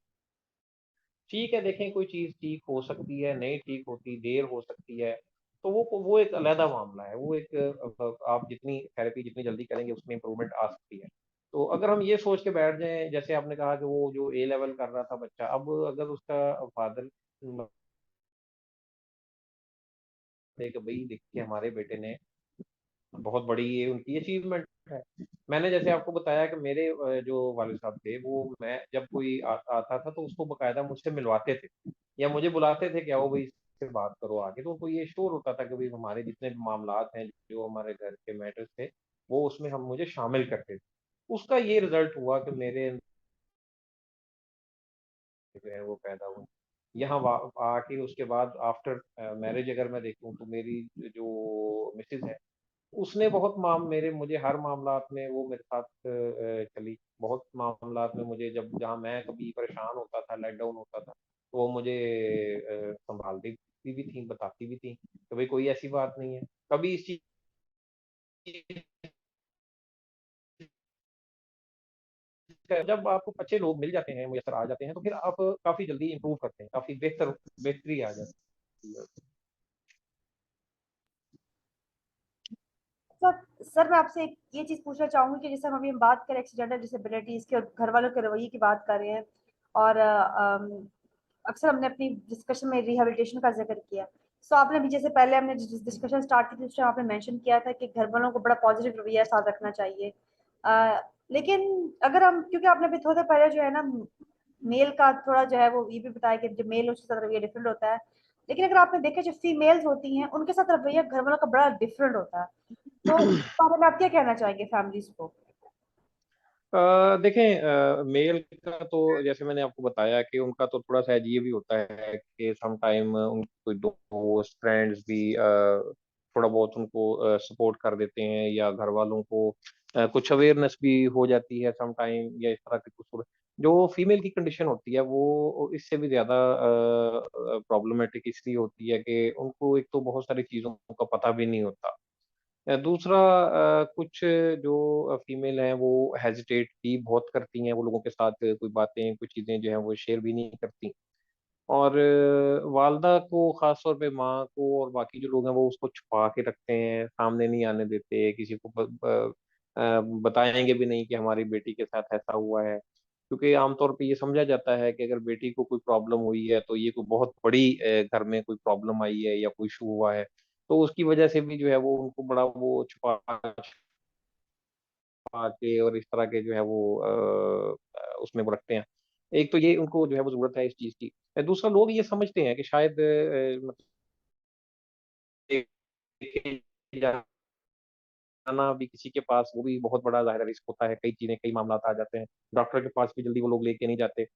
ठीक है, देखें कोई चीज़ ठीक हो सकती है, नहीं ठीक होती, देर हो सकती है, तो वो एक अलहदा मामला है। वो एक आप जितनी थेरेपी जितनी जल्दी करेंगे उसमें इम्प्रूवमेंट आ सकती है। तो अगर हम ये सोच के बैठ जाएँ, जैसे आपने कहा कि वो जो ए लेवल कर रहा था बच्चा, अब अगर उसका फादर है कि भई देखिए हमारे बेटे ने बहुत बड़ी ये उनकी अचीवमेंट है। मैंने जैसे आपको बताया कि मेरे जो वालिद साहब थे वो मैं जब कोई आता था तो उसको बाकायदा मुझसे मिलवाते थे या मुझे बुलाते थे कि आओ भई इससे बात करो आके। तो उनको ये श्योर होता था कि भई हमारे जितने भी मामलात हैं, जो हमारे घर के मैटर्स थे, वो उसमें हम मुझे शामिल करते थे। उसका ये रिज़ल्ट हुआ कि मेरे जो है वो पैदा हुए। यहाँ वा आके उसके बाद आफ्टर मैरिज अगर मैं देखूँ तो मेरी जो मिसेज़ है उसने बहुत मेरे मुझे हर मामलात में वो मेरे साथ चली। बहुत मामलात में मुझे जब जहाँ मैं कभी परेशान होता था, लेट डाउन होता था, तो वो मुझे संभालती भी थी, बताती भी थी कि भाई कोई ऐसी बात नहीं है। कभी इस चीज़ का जब आपको अच्छे लोग मिल जाते हैं, मुयस्सर आ जाते हैं, तो फिर आप काफ़ी जल्दी इम्प्रूव करते हैं, काफ़ी बेहतरी आ जाती है। सर सर मैं आपसे एक ये चीज़ पूछना चाहूँगी कि जैसे हम अभी हम बात करें एक्सीडेंटल डिसेबिलिटीज़ की और घर वालों के रवैये की बात कर रहे हैं और अक्सर हमने अपनी डिस्कशन में रिहैबिलिटेशन का ज़िक्र किया। सो आपने भी जैसे पहले हमने जिस डिस्कशन स्टार्ट की थी उस टाइम आपने मेंशन किया था कि घर वालों को बड़ा पॉजिटिव रवैया साथ रखना चाहिए। लेकिन अगर हम क्योंकि आपने अभी थोड़ा देर पहले जो है ना मेल का थोड़ा जो है वो ये भी बताया कि जो मेल उसके साथ रवैया डिफरेंट होता है। लेकिन अगर आपने देखा जो फीमेल्स होती हैं उनके साथ रवैया घर वालों का बड़ा डिफरेंट होता है। तो इस बारे में आप क्या कहना चाहेंगे फैमिलीज़ को? देखें, मेल का तो जैसे मैंने आपको बताया कि उनका तो थोड़ा-सा अजीब ही होता है कि सम टाइम उनके कोई दोस्त, फ्रेंड्स भी थोड़ा बहुत उनको सपोर्ट कर देते हैं, या घर वालों को कुछ अवेयरनेस भी हो जाती है सम टाइम, या इस तरह की कुछ। जो फीमेल की कंडीशन होती है वो इससे भी ज़्यादा प्रॉब्लमैटिक इसलिए होती है कि उनको एक तो बहुत सारी चीज़ों का पता भी नहीं होता। दूसरा, कुछ जो फीमेल हैं वो हेजिटेट भी बहुत करती हैं, वो लोगों के साथ कोई बातें, कुछ चीज़ें जो हैं वो शेयर भी नहीं करती। और वालदा को ख़ास तौर पे माँ को और बाकी जो लोग हैं वो उसको छुपा के रखते हैं, सामने नहीं आने देते, किसी को बताएँगे भी नहीं कि हमारी बेटी के साथ ऐसा हुआ है। क्योंकि आम तौर पे ये समझा जाता है कि अगर बेटी को कोई प्रॉब्लम हुई है तो ये कोई बहुत बड़ी घर में कोई प्रॉब्लम आई है या कोई इश्यू हुआ है। तो उसकी वजह से भी जो है वो उनको बड़ा वो छुपा के और इस तरह के जो है वो उसमें वो रखते हैं। एक तो ये उनको जो है वो ज़रूरत है इस चीज़ की। दूसरा, लोग ये समझते हैं कि शायद मतलब लेके जाना भी किसी के पास वो भी बहुत बड़ा ज़ाहिर है रिस्क होता है, कई चीज़ें, कई मामलात आ जाते हैं। डॉक्टर के पास भी जल्दी वो लोग लेके नहीं जाते।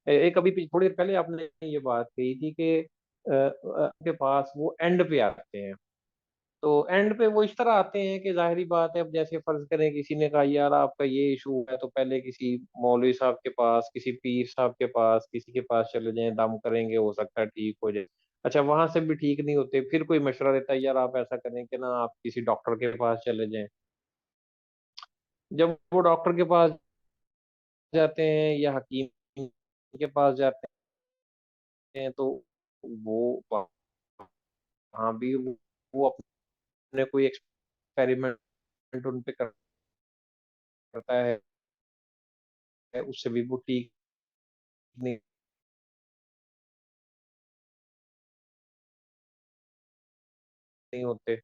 एक अभी थोड़ी देर पहले आपने ये बात कही थी कि के पास वो एंड पे आते हैं। तो एंड पे वो इस तरह आते हैं कि ज़ाहिर-सी बात है, अब जैसे फ़र्ज़ करें किसी ने कहा यार आपका ये इश्यू है, तो पहले किसी मौलवी साहब के पास, किसी पीर साहब के पास, किसी के पास चले जाएँ, दम करेंगे, हो सकता है ठीक हो जाए। अच्छा, वहाँ से भी ठीक नहीं होते, फिर कोई मशवरा देता है यार आप ऐसा करें कि ना आप किसी डॉक्टर के पास चले जाएँ। जब वो डॉक्टर के पास जाते हैं या हकीम के पास जाते हैं, तो वो वहाँ भी वो अपने कोई एक्सपेरिमेंट उन पे करता है, उससे भी वो ठीक नहीं नहीं होते।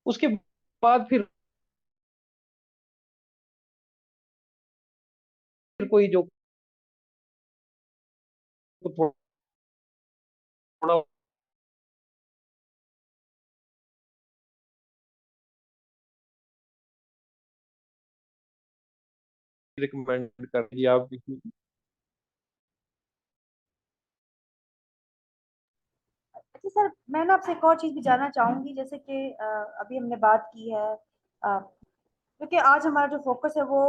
उसके बाद फिर कोई जो थोड़ा रिकमेंड कर दिया आप किसी। अच्छा सर मैं ना आपसे एक और चीज़ भी जानना चाहूँगी जैसे कि अभी हमने बात की है क्योंकि आज हमारा जो फ़ोकस है वो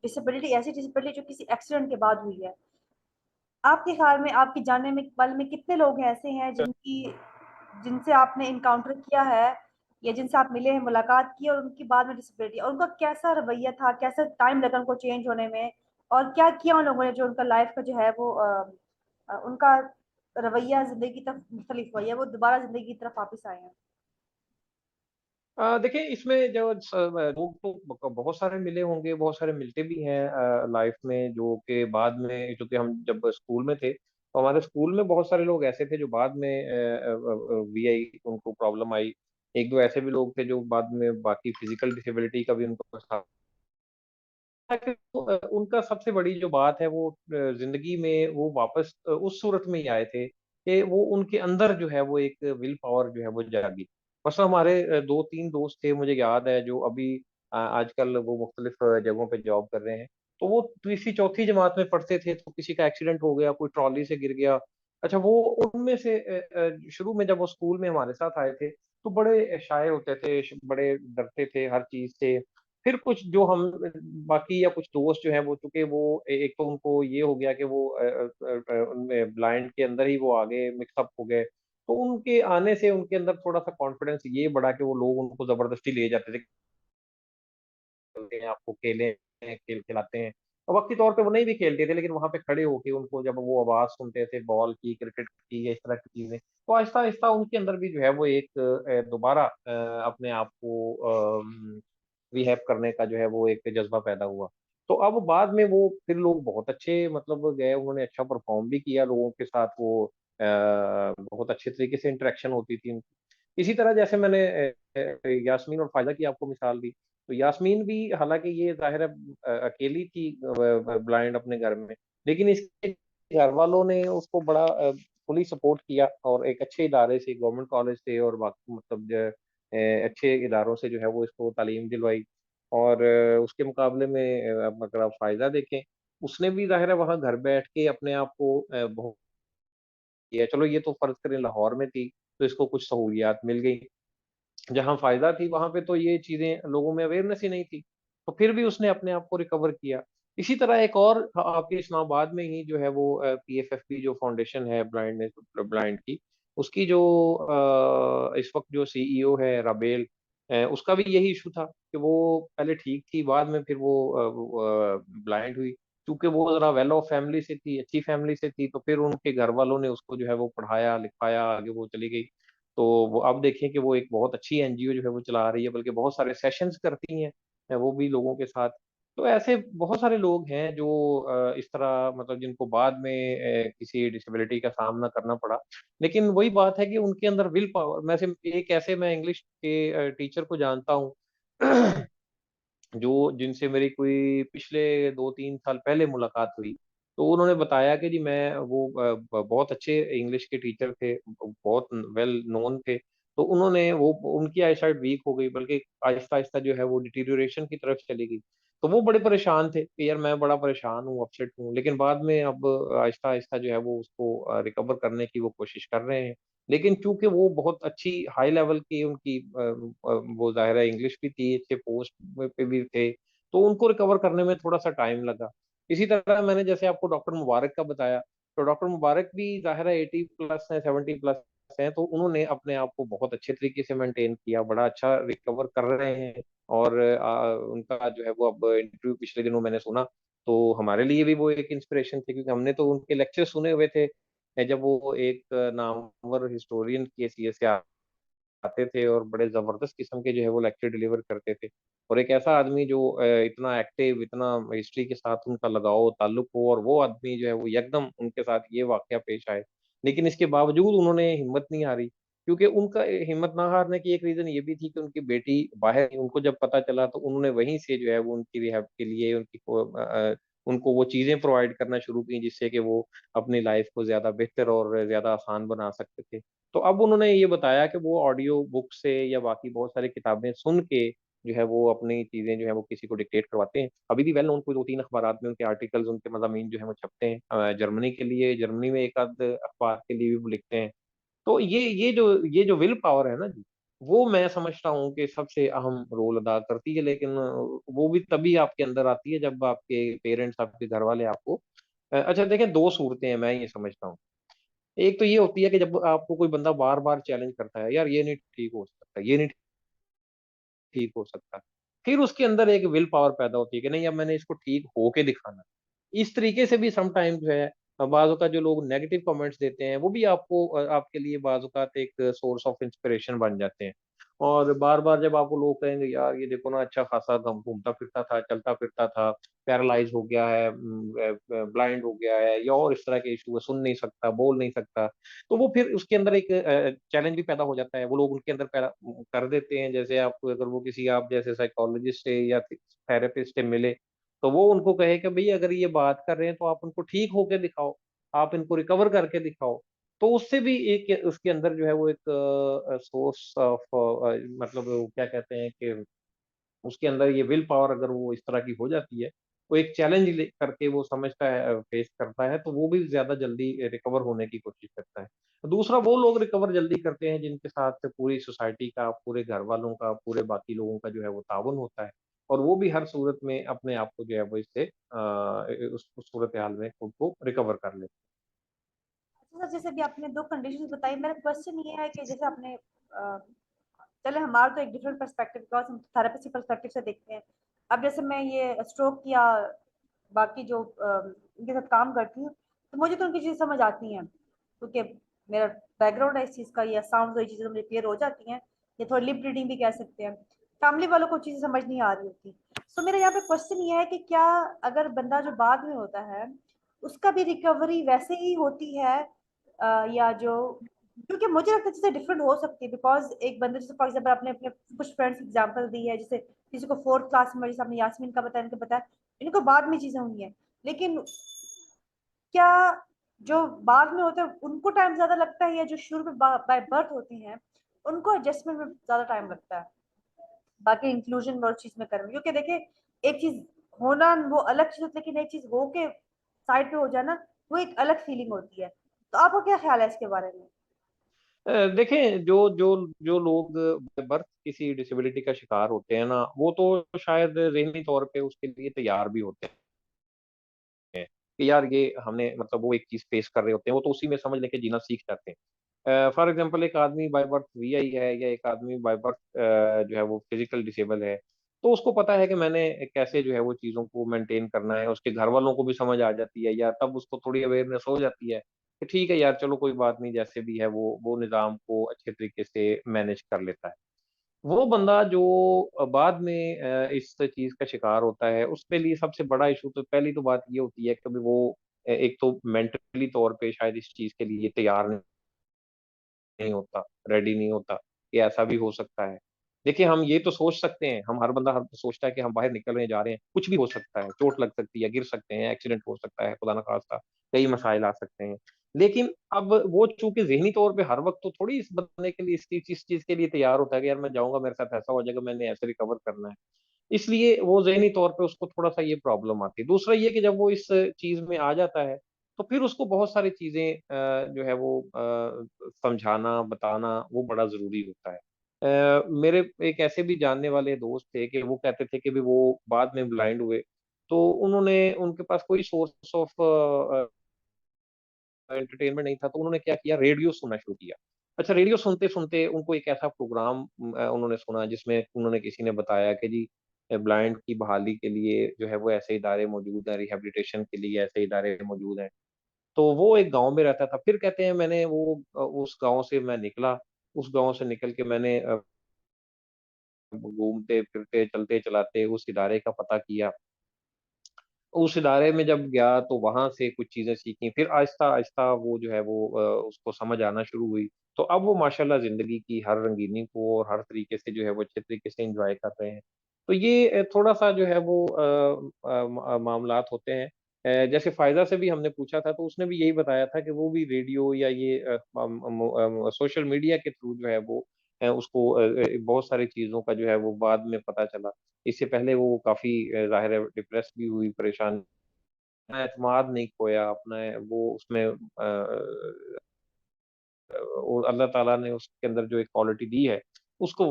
डिसेबिलिटी ऐसी डिसेबिलिटी जो किसी एक्सीडेंट के बाद हुई है। आपके ख़्याल में आपके जानने में पल में कितने लोग ऐसे हैं जिनसे आपने एनकाउंटर किया है या जिनसे आप मिले हैं, मुलाकात की और उनकी बाद में डिसेबिलिटी और उनका कैसा रवैया था, कैसा टाइम लगा उनको चेंज होने में और क्या किया उन लोगों ने जो उनका लाइफ का जो है वो उनका रवैया ज़िंदगी की तरफ मुख्तलिफ हुआ या वो दोबारा ज़िंदगी की तरफ वापस आए हैं? देखिए, इसमें जो लोग तो बहुत सारे मिले होंगे, बहुत सारे मिलते भी हैं लाइफ में, जो कि बाद में, जो कि हम जब स्कूल में थे, तो हमारे स्कूल में बहुत सारे लोग ऐसे थे जो बाद में वीआई उनको प्रॉब्लम आई। 1-2 ऐसे भी लोग थे जो बाद में बाकी फिजिकल डिसेबिलिटी का भी उनको था। तो उनका सबसे बड़ी जो बात है वो ज़िंदगी में वो वापस उस सूरत में ही आए थे कि वो उनके अंदर जो है वो एक विल पावर जो है वो जागी। बस हमारे 2-3 दोस्त थे, मुझे याद है, जो अभी आजकल वो मुख्तलिफ जगहों पे जॉब कर रहे हैं। तो वो तीसरी चौथी जमात में पढ़ते थे, तो किसी का एक्सीडेंट हो गया, कोई ट्रॉली से गिर गया, अच्छा, वो उनमें से शुरू में जब वो स्कूल में हमारे साथ आए थे, तो बड़े शाय होते थे, बड़े डरते थे हर चीज़ से। फिर कुछ जो हम बाकी या कुछ दोस्त जो हैं वो, चूँकि वो एक तो उनको ये हो गया कि वो उनमें ब्लाइंड के अंदर ही वो आगे मिक्स अप हो गए। तो उनके आने से उनके अंदर थोड़ा-सा कॉन्फिडेंस ये बढ़ा कि वो लोग उनको ज़बरदस्ती ले जाते थे, चलते हैं, आपको खेलें हैं, खेल खिलाते हैं। और वक़्ती तौर पे वो नहीं भी खेलते थे, लेकिन वहाँ पे खड़े होके उनको जब वो आवाज़ सुनते थे बॉल की, क्रिकेट की या इस तरह की चीज़ें, तो आहिस्ता-आहिस्ता उनके अंदर भी जो है वो एक दोबारा अपने आप को रिहैब करने का जो है वो एक जज़्बा पैदा हुआ। तो अब बाद में वो फिर लोग बहुत अच्छे मतलब गए, उन्होंने अच्छा परफ़ॉर्म भी किया, लोगों के साथ वो बहुत अच्छे तरीके से इंटरेक्शन होती थी उनकी। इसी तरह जैसे मैंने यास्मीन और फ़ायदा की आपको मिसाल दी, तो यास्मीन भी हालाँकि ये ज़ाहिर है अकेली थी ब्लाइंड अपने घर में, लेकिन इसके घरवालों ने उसको बड़ा फुली सपोर्ट किया और एक अच्छे इदारे से गवर्नमेंट कॉलेज से और बाकी मतलब जो है अच्छे इदारों से जो है वो इसको तालीम दिलवाई। और उसके मुकाबले में अब अगर आप फ़ायदा देखें, उसने भी ज़ाहिर है वहाँ घर बैठ के अपने आप को बहुत किया। चलो ये तो फ़र्ज़ करें लाहौर में थी, तो इसको कुछ सहूलियात मिल गई। जहाँ फ़ायदा थी वहाँ पे तो ये चीज़ें लोगों में अवेयरनेस ही नहीं थी। तो फिर भी उसने अपने आप को रिकवर किया। इसी तरह एक और आपके इस्लामाबाद में ही जो है वो पीएफएफपी जो फाउंडेशन है ब्लाइंड की, उसकी जो इस वक़्त जो सीईओ है राबेल, उसका भी यही इश्यू था कि वो पहले ठीक थी, बाद में फिर वो ब्लाइंड हुई। चूँकि वो ज़रा वेल ऑफ फैमिली से थी, अच्छी फैमिली से थी, तो फिर उनके घरवालों ने उसको जो है वो पढ़ाया-लिखाया, आगे वो चली गई। तो वो अब देखें कि वो एक बहुत अच्छी एनजीओ जो है वो चला रही है, बल्कि बहुत सारे सेशंस करती हैं वो भी लोगों के साथ। तो ऐसे बहुत सारे लोग हैं जो इस तरह मतलब जिनको बाद में किसी डिसेबिलिटी का सामना करना पड़ा। लेकिन वही बात है कि उनके अंदर विल पावर मैं इंग्लिश के टीचर को जानता हूँ जो जिनसे मेरी कोई पिछले 2-3 साल पहले मुलाकात हुई, तो उन्होंने बताया कि जी मैं वो बहुत अच्छे इंग्लिश के टीचर थे, बहुत वेल नोन थे। तो वो उनकी आईसाइट वीक हो गई, बल्कि आहिस्ता-आहिस्ता जो है वो डिटेरियोरेशन की तरफ चली गई। तो वो बड़े परेशान थे कि यार मैं बड़ा परेशान हूँ, अपसेट हूँ, लेकिन बाद में अब आहिस्ता-आहिस्ता जो है वो उसको रिकवर करने की वो कोशिश कर रहे हैं। लेकिन चूँकि वो बहुत अच्छी हाई लेवल की उनकी वो ज़ाहिर है इंग्लिश भी थी, अच्छे पोस्ट पे भी थे, तो उनको रिकवर करने में थोड़ा-सा टाइम लगा। इसी तरह मैंने जैसे आपको डॉक्टर मुबारक का बताया, तो डॉक्टर मुबारक भी ज़ाहिर है 80 प्लस हैं, 70 प्लस हैं, तो उन्होंने अपने आप को बहुत अच्छे तरीके से मेंटेन किया, बड़ा अच्छा रिकवर कर रहे हैं और उनका जो है वो अब इंटरव्यू पिछले दिनों मैंने सुना, तो हमारे लिए भी वो एक इंस्पिरेशन थे क्योंकि हमने तो उनके लेक्चर सुने हुए थे जब वो एक नामवर हिस्टोरियन के सीए से आते थे और बड़े ज़बरदस्त किस्म के जो है वो लेक्चर डिलीवर करते थे। और एक ऐसा आदमी जो इतना एक्टिव, इतना हिस्ट्री के साथ उनका लगाव, ताल्लुक हो और वो आदमी जो है वो यकदम उनके साथ ये वाक़या पेश आए। लेकिन इसके बावजूद उन्होंने हिम्मत नहीं हारी, क्योंकि उनका हिम्मत ना हारने की एक रीज़न ये भी थी कि उनकी बेटी बाहर थी, उनको जब पता चला तो उन्होंने वहीं से जो है वो उनकी रिहैब के लिए उनको वो चीज़ें प्रोवाइड करना शुरू की जिससे कि वो अपनी लाइफ़ को ज़्यादा बेहतर और ज़्यादा आसान बना सकते थे। तो अब उन्होंने ये बताया कि वो ऑडियो बुक से या बाकी बहुत सारी किताबें सुन के जो है वो अपनी चीज़ें जो है वो किसी को डिक्टेट करवाते हैं। अभी भी वेल नोन कोई 2-3 अखबारात में उनके आर्टिकल्स, उनके मज़ामीन जो हैं वो छपते हैं। जर्मनी के लिए जर्मनी में एक आध अखबार के लिए भी वो लिखते हैं। तो ये जो विल पावर है ना जी, वो मैं समझता हूँ कि सबसे अहम रोल अदा करती है, लेकिन वो भी तभी आपके अंदर आती है जब आपके पेरेंट्स, आपके घरवाले आपको अच्छा देखें 2 सूरतें हैं मैं ये समझता हूँ। एक तो ये होती है कि जब आपको कोई बंदा बार-बार चैलेंज करता है, यार ये नहीं ठीक हो सकता, ये नहीं ठीक हो सकता। फिर उसके अंदर एक विल पावर पैदा होती है कि नहीं अब मैंने इसको ठीक होके दिखाना है। इस तरीके से भी समटाइम जो है बाज़ औक़ात जो लोग नेगेटिव कमेंट्स देते हैं, वो भी आपके लिए बाज़ औक़ात एक सोर्स ऑफ इंस्पिरेशन बन जाते हैं। और बार-बार जब आपको लोग कहेंगे यार ये देखो ना अच्छा खासा घूमता-फिरता था, चलता-फिरता था, पैरालाइज़ हो गया है, ब्लाइंड हो गया है या और इस तरह के इश्यू है, सुन नहीं सकता, बोल नहीं सकता। तो वो फिर उसके अंदर एक चैलेंज भी पैदा हो जाता है। वो लोग उनके अंदर कर देते हैं, जैसे आपको अगर वो किसी आप जैसे साइकोलॉजिस्ट से या थेरेपिस्ट से मिले, तो वो उनको कहे कि भई अगर ये बात कर रहे हैं तो आप उनको ठीक होके दिखाओ, आप इनको रिकवर करके दिखाओ। तो उससे भी एक उसके अंदर जो है वो एक सोर्स ऑफ मतलब वो क्या कहते हैं कि उसके अंदर ये विल पावर अगर वो इस तरह की हो जाती है, वो एक चैलेंज करके वो समझता है, फेस करता है, तो वो भी ज्यादा जल्दी रिकवर होने की कोशिश करता है। दूसरा, वो लोग रिकवर जल्दी करते हैं जिनके साथ पूरी सोसाइटी का, पूरे घर वालों का, पूरे बाकी लोगों का जो है वो ताउन होता है, और वो भी हर सूरत में अपने आप को जो है वो इससे उस सूरत हाल में खुद को रिकवर कर लेते अच्छा, जैसे भी आपने दो कंडीशंस बताई, मेरा क्वेश्चन ये है कि जैसे आपने चले हमारा तो एक डिफरेंट पर्सपेक्टिव, बिकॉज हम थेरेपिस्ट पर्सपेक्टिव से देखते हैं। अब जैसे मैं ये स्ट्रोक या बाकी जो इनके साथ काम करती हूँ, तो मुझे तो उनकी चीजें समझ आती हैं, क्योंकि मेरा बैकग्राउंड है इस चीज का, या साउंड ये चीजें मुझे क्लियर हो जाती हैं, या थोड़ी लिप रीडिंग भी कह सकते हैं। फैमिली वालों को चीजें समझ नहीं आ रही होती। सो मेरा यहाँ पे क्वेश्चन ये है कि क्या अगर बंदा जो बाद में होता है उसका भी रिकवरी वैसे ही होती है, या जो, क्योंकि मुझे लगता है चीजें डिफरेंट हो सकती है, बिकॉज एक बंदे जैसे फॉर एग्जाम्पल अपने अपने कुछ फ्रेंड्स एग्जाम्पल दी है, जैसे किसी को फोर्थ क्लास में, जैसे आपने यास्मीन का बताया, इनको बताया, इनको बाद में चीजें हुई हैं, लेकिन क्या जो बाद में होते हैं उनको टाइम ज्यादा लगता है, या जो शुरू में बाय बर्थ होती हैं उनको एडजस्टमेंट में ज्यादा टाइम लगता है, बाकी इंक्लूजन और चीज में करने में? क्योंकि देखिए, एक चीज होना वो अलग चीज होती है, लेकिन एक चीज हो के साइड पे हो जाना वो एक अलग फीलिंग होती है। तो आपका क्या ख्याल है इसके बारे में? देखें, जो जो जो लोग बर्थ किसी डिसेबिलिटी का शिकार होते हैं ना, वो तो शायद ज़हनी तौर पे उसके लिए तैयार भी होते हैं कि यार ये हमने, मतलब वो एक चीज़ फेस कर रहे होते हैं, वो तो उसी में समझ लेके जीना सीख जाते हैं। फॉर एग्जांपल, एक आदमी बाय बर्थ वीआई है, या एक आदमी बाय बर्थ जो है वो फिजिकल डिसेबल है, तो उसको पता है कि मैंने कैसे जो है वो चीज़ों को मेंटेन करना है। उसके घर वालों को भी समझ आ जाती है, या तब उसको थोड़ी अवेयरनेस हो जाती है कि ठीक है यार, चलो कोई बात नहीं, जैसे भी है वो निज़ाम को अच्छे तरीके से मैनेज कर लेता है। वो बंदा जो बाद में इस चीज़ का शिकार होता है, उसके लिए सबसे बड़ा इशू, तो पहली तो बात ये होती है कि कभी वो एक तो मेंटली तौर पे शायद इस चीज़ के लिए तैयार नहीं होता, रेडी नहीं होता, कि ऐसा भी हो सकता है। देखिए, हम ये तो सोच सकते हैं, हम हर बंदा हर सोचता है कि हम बाहर निकल रहे हैं, जा रहे हैं, कुछ भी हो सकता है, चोट लग सकती है, गिर सकते हैं, एक्सीडेंट हो सकता है, खुदा ना खास्ता, कई मसाइल आ सकते हैं। लेकिन अब वो चूँकि ज़हनी तौर पे हर वक़्त तो थोड़ी इस बनने के लिए, इस चीज़ के लिए तैयार होता है कि यार मैं जाऊँगा, मेरे साथ ऐसा हो जाएगा, मैंने ऐसे रिकवर करना है। इसलिए वो ज़हनी तौर पे उसको थोड़ा-सा ये प्रॉब्लम आती है। दूसरा ये कि जब वो इस चीज़ में आ जाता है, तो फिर उसको बहुत सारी चीज़ें जो है वो समझाना, बताना वो बड़ा ज़रूरी होता है। मेरे एक ऐसे भी जानने वाले दोस्त थे कि वो कहते थे कि भी वो बाद में ब्लाइंड हुए, तो उनके पास कोई सोर्स ऑफ एंटरटेनमेंट नहीं था, तो उन्होंने क्या किया, रेडियो सुनना शुरू किया। अच्छा, रेडियो सुनते-सुनते उनको एक ऐसा प्रोग्राम उन्होंने सुना जिसमें उन्होंने किसी ने बताया कि जी ब्लाइंड की बहाली के लिए जो है वो ऐसे इदारे मौजूद हैं, रिहैबिलिटेशन के लिए ऐसे इदारे मौजूद हैं। तो वो एक गाँव में रहता था। फिर कहते हैं मैंने उस गाँव से मैं निकला, उस गाँव से निकल के मैंने घूमते-फिरते, चलते-चलाते उस इदारे का पता किया। उस इदारे में जब गया तो वहाँ से कुछ चीज़ें सीखी, फिर आहिस्ता-आहिस्ता वो जो है वो उसको समझ आना शुरू हुई। तो अब वो माशाल्लाह ज़िंदगी की हर रंगीनी को और हर तरीके से जो है वो अच्छे तरीके से एन्जॉय कर रहे हैं। तो ये थोड़ा-सा जो है वो मामलात होते हैं। जैसे फ़ायज़ा से भी हमने पूछा था, तो उसने भी यही बताया था कि वो भी रेडियो या ये सोशल मीडिया के थ्रू जो है वो उसको बहुत सारी चीज़ों का जो है वो बाद में पता चला। इससे पहले वो काफ़ी ज़ाहिर है डिप्रेस भी हुई, परेशान, अपना एतमाद नहीं खोया, अपना वो उसमें वो अल्लाह ताला ने उसके अंदर जो एक क्वालिटी दी है, उसको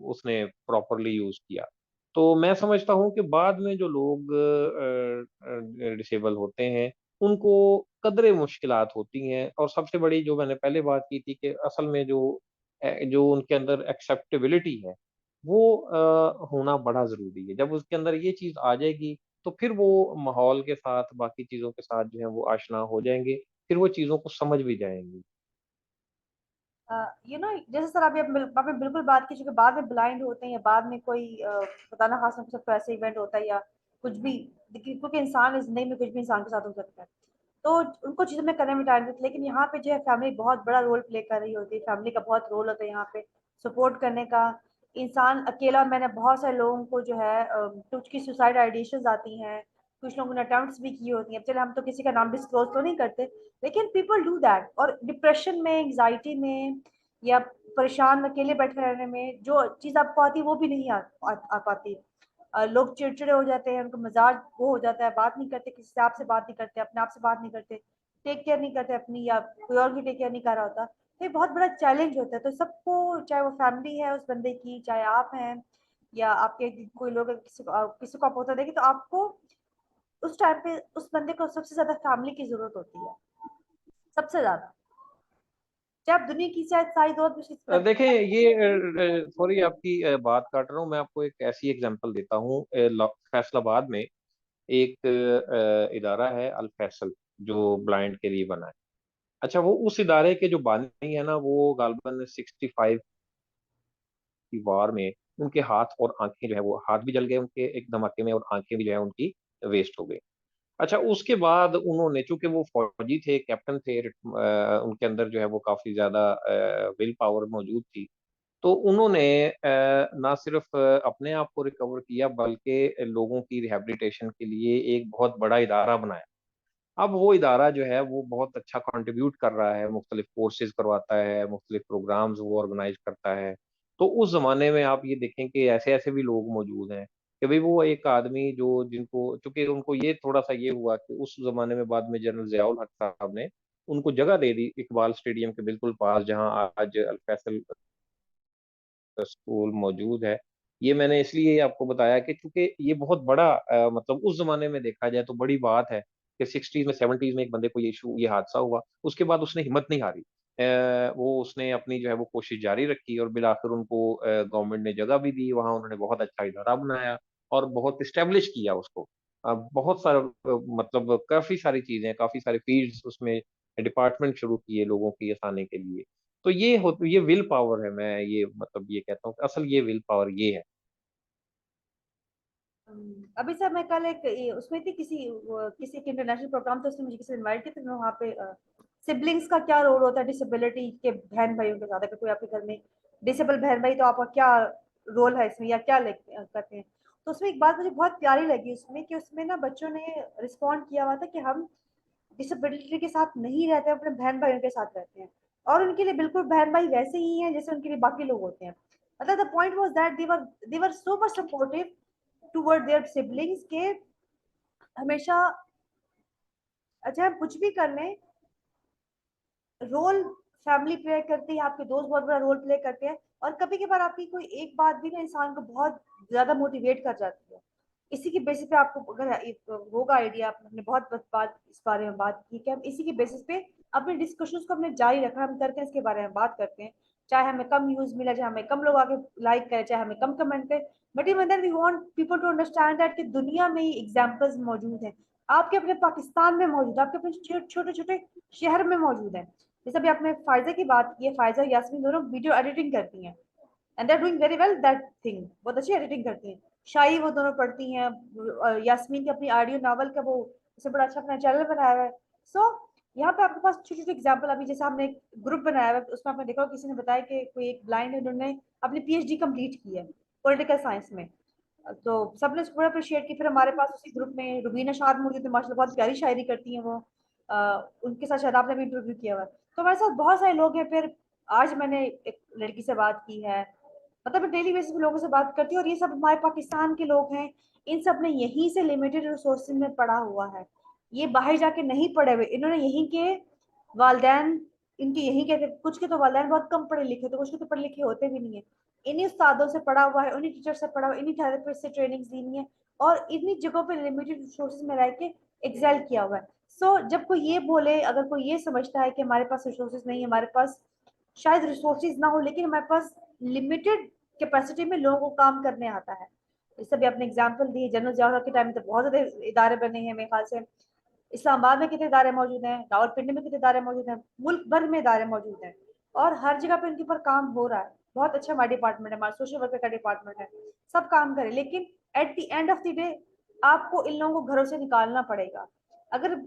उसने प्रॉपरली यूज़ किया। तो मैं समझता हूँ कि बाद में जो लोग डिसेबल होते हैं, उनको कदरे मुश्किलात होती हैं, और सबसे बड़ी जो मैंने पहले बात की थी कि असल में जो उनके अंदर एक्सेप्टेबिलिटी है, वो होना बड़ा ज़रूरी है। जब उसके अंदर ये चीज़ आ जाएगी, तो फिर वो माहौल के साथ, बाकी चीज़ों के साथ जो है वो आशना हो जाएँगे, फिर वो चीज़ों को समझ भी जाएँगे। जैसे सर अभी आपने बिल्कुल बात की, चूंकि बाद में ब्लाइंड होते हैं या बाद में कोई खुदा ना खास्ता कुछ तो ऐसे इवेंट होता है या कुछ भी, क्योंकि इंसान इस जिंदगी में कुछ भी इंसान के साथ हो सकता है, तो उनको चीज़ों में करने में टाइम देते, लेकिन यहाँ पे जो है फैमिली बहुत बड़ा रोल प्ले कर रही होती है, फैमिली का बहुत रोल होता है यहाँ पे सपोर्ट करने का। इंसान अकेला, मैंने बहुत सारे लोगों को जो है कुछ की सुसाइड आइडिएशंस आती हैं, कुछ लोगों ने अटेम्प्ट्स भी की होती हैं, चले हम तो किसी का नाम डिस्क्लोज तो नहीं करते, लेकिन पीपल डू दैट, और डिप्रेशन में, एंग्जाइटी में, या परेशान अकेले बैठे रहने में जो चीज़ आपको आती है वो भी नहीं आ पाती। लोग चिड़चिड़े हो जाते हैं, उनका मिजाज वो हो जाता है, बात नहीं करते, किसी से आपसे बात नहीं करते, अपने आप से बात नहीं करते, टेक केयर नहीं करते अपनी, या कोई और भी टेक केयर नहीं कर रहा होता। तो ये बहुत बड़ा चैलेंज होता है। तो सबको, चाहे वो फैमिली है उस बंदे की, चाहे आप हैं या आपके कोई लोग हैं, किसी को आप होता देखे, तो आपको उस टाइम पे उस बंदे को सबसे ज्यादा फैमिली की जरूरत होती है, सबसे ज्यादा। चाहे आप दुनिया की शायद सारी दौलत भी देखिए ये सॉरी आपकी बात काट रहा हूँ, मैं आपको एक ऐसी एग्जांपल देता हूँ। फैसलाबाद में एक इदारा है अल फैसल, जो ब्लाइंड के लिए बना है। अच्छा, वो उस इदारे के जो बानी है ना, वो गालबन 65 की वार में उनके हाथ और आंखें जो है, वो हाथ भी जल गए उनके एक धमाके में, और आंखें भी जो है उनकी वेस्ट हो गई। अच्छा, उसके बाद उन्होंने, चूंकि वो फौजी थे, कैप्टन थे, उनके अंदर जो है वो काफी ज्यादा विल पावर मौजूद थी। तो उन्होंने ना सिर्फ अपने आप को रिकवर किया, बल्कि लोगों की रिहैबिलिटेशन के लिए एक बहुत बड़ा इदारा बनाया। अब वो इदारा जो है वो बहुत अच्छा कंट्रीब्यूट कर रहा है, मुख्तलिफ कोर्सेज करवाता है, मुख्तलिफ प्रोग्राम्स वो ऑर्गेनाइज करता है। तो उस जमाने में आप ये देखें कि ऐसे ऐसे भी लोग मौजूद हैं कि भाई वो एक आदमी जो, जिनको, चूंकि उनको ये थोड़ा सा ये हुआ कि उस जमाने में बाद में जनरल जियाउल हक साहब ने उनको जगह दे दी इकबाल स्टेडियम के बिल्कुल पास, जहां आज अल फैसल स्कूल मौजूद है। ये मैंने इसलिए आपको बताया कि चूंकि ये बहुत बड़ा मतलब उस जमाने में देखा जाए तो बड़ी बात है कि 60s में 70s में एक बंदे को ये हादसा हुआ, उसके बाद उसने हिम्मत नहीं हारी। वो उसने अपनी जो है वो कोशिश जारी रखी, और बिलाखिर उनको गवर्नमेंट ने जगह भी दी वहाँ, उन्होंने बहुत अच्छा इदारा बनाया और बहुत इस्टेब्लिश किया उसको। बहुत सारा मतलब काफी सारी चीजें, काफी सारे फील्ड्स उसमें, डिपार्टमेंट शुरू किए लोगों की आसानी के लिए। तो ये विल पावर है, मैं ये मतलब ये कहता हूँ कि असल ये विल पावर ये है। अभी सर मैं कल एक उसमें थी, किसी एक इंटरनेशनल प्रोग्राम था, उसने मुझे किसी इनवाइट किया, तो मैं वहाँ पे सिबलिंग्स का क्या रोल होता है डिसेबिलिटी के बहन भाइयों के साथ। अगर कोई आपके घर में डिसेबल बहन भाई, तो आपका क्या रोल है इसमें, या क्या करते हैं। तो उसमें एक बात मुझे बहुत प्यारी लगी उसमें, कि उसमें ना बच्चों ने रिस्पॉन्ड किया हुआ था कि हम डिसेबिलिटी के साथ नहीं रहते, अपने बहन भाइयों के साथ रहते हैं, और उनके लिए बिल्कुल बहन भाई वैसे ही हैं जैसे उनके लिए बाकी लोग होते हैं। मतलब the point was that they were so much supportive toward their siblings के, हमेशा, अच्छा हम कुछ भी कर लें, रोल फैमिली प्ले करती है, आपके दोस्त बहुत बड़ा रोल प्ले करते हैं, और कभी कभार आपकी कोई एक बात भी ना इंसान को बहुत ज्यादा मोटिवेट कर जाती है। इसी की बेसिस पे आपको अगर होगा आइडिया, आपने बहुत बात इस बारे में बात की कि हम इसी की बेसिस पे अपने डिस्कशंस को हमने जारी रखा, हम करते हैं इसके बारे में बात करते हैं, चाहे हमें कम यूज मिला, चाहे हमें कम लोग आके लाइक करें, चाहे हमें कम कमेंट करें, but even then we want people to understand that कि दुनिया में ही एग्जांपल्स मौजूद हैं, आपके अपने पाकिस्तान में मौजूद है, आपके अपने छोटे छोटे शहर में मौजूद है। जैसे अभी आपने फायजा की बात की है, फायजा और यास्मीन दोनों वीडियो एडिटिंग करती हैं, and they are doing very well that thing, बहुत अच्छी एडिटिंग करती हैं। शाही वो दोनों पढ़ती हैं, यास्मीन की अपनी ऑडियो नॉवल का वो उसे बड़ा अच्छा अपना चैनल बनाया हुआ है। सो यहाँ पे आपके पास छोटे छोटे एग्जाम्पल, अभी जैसे हमने एक ग्रुप बनाया हुआ है, उसमें आपने देखा किसी ने बताया कि कोई एक ब्लाइंड है, उन्होंने अपनी पीएचडी कंप्लीट की है पॉलिटिकल साइंस में। तो सबने उसको बड़ा अप्रिशिएट की। फिर हमारे पास उसी ग्रुप में रुबीना शाद मौजूद है, माशाल्लाह बहुत प्यारी शायरी करती हैं वो, उनके साथ शायद आपने भी इंटरव्यू किया हुआ है। तो हमारे साथ बहुत सारे लोग हैं। फिर आज मैंने एक लड़की से बात की है, मतलब डेली बेसिस पे लोगों से बात करती हूँ, और ये सब हमारे पाकिस्तान के लोग हैं, इन सब ने यहीं से लिमिटेड रिसोर्सेज में पढ़ा हुआ है, ये बाहर जाके नहीं पढ़े हुए, इन्होंने यहीं के वालदैन, इनके यहीं के थे, कुछ के तो वालदैन बहुत कम पढ़े लिखे, तो कुछ के तो पढ़े लिखे होते भी नहीं है, इन्हीं उस्तादों से पढ़ा हुआ है, उन्हीं टीचर से पढ़ा हुआ, इन्हीं थेरेपिस्ट से ट्रेनिंग ली है, और इन्हीं जगहों पे लिमिटेड रिसोर्सेज में रह के एक्सेल किया हुआ है। सो जब कोई ये बोले, अगर कोई ये समझता है कि हमारे पास रिसोर्सेज नहीं है, हमारे पास शायद रिसोर्सेज ना हो, लेकिन हमारे पास लिमिटेड कैपेसिटी में लोगों को काम करने आता है। जैसे भी आपने एग्जांपल दी, जनरल जिया के टाइम में तो बहुत ज्यादा इदारे बने हैं, मेरे ख्याल से इस्लामाबाद में कितने इदारे मौजूद हैं, रावलपिंडी में कितने इदारे मौजूद हैं, मुल्क भर में इदारे मौजूद हैं, और हर जगह पे उनके ऊपर काम हो रहा है। बहुत अच्छा हमारा डिपार्टमेंट है, हमारा सोशल वर्कर का डिपार्टमेंट है, सब काम करे, लेकिन eight the end of the day आपको इन लोगों को घरों से निकालना पड़ेगा। अगर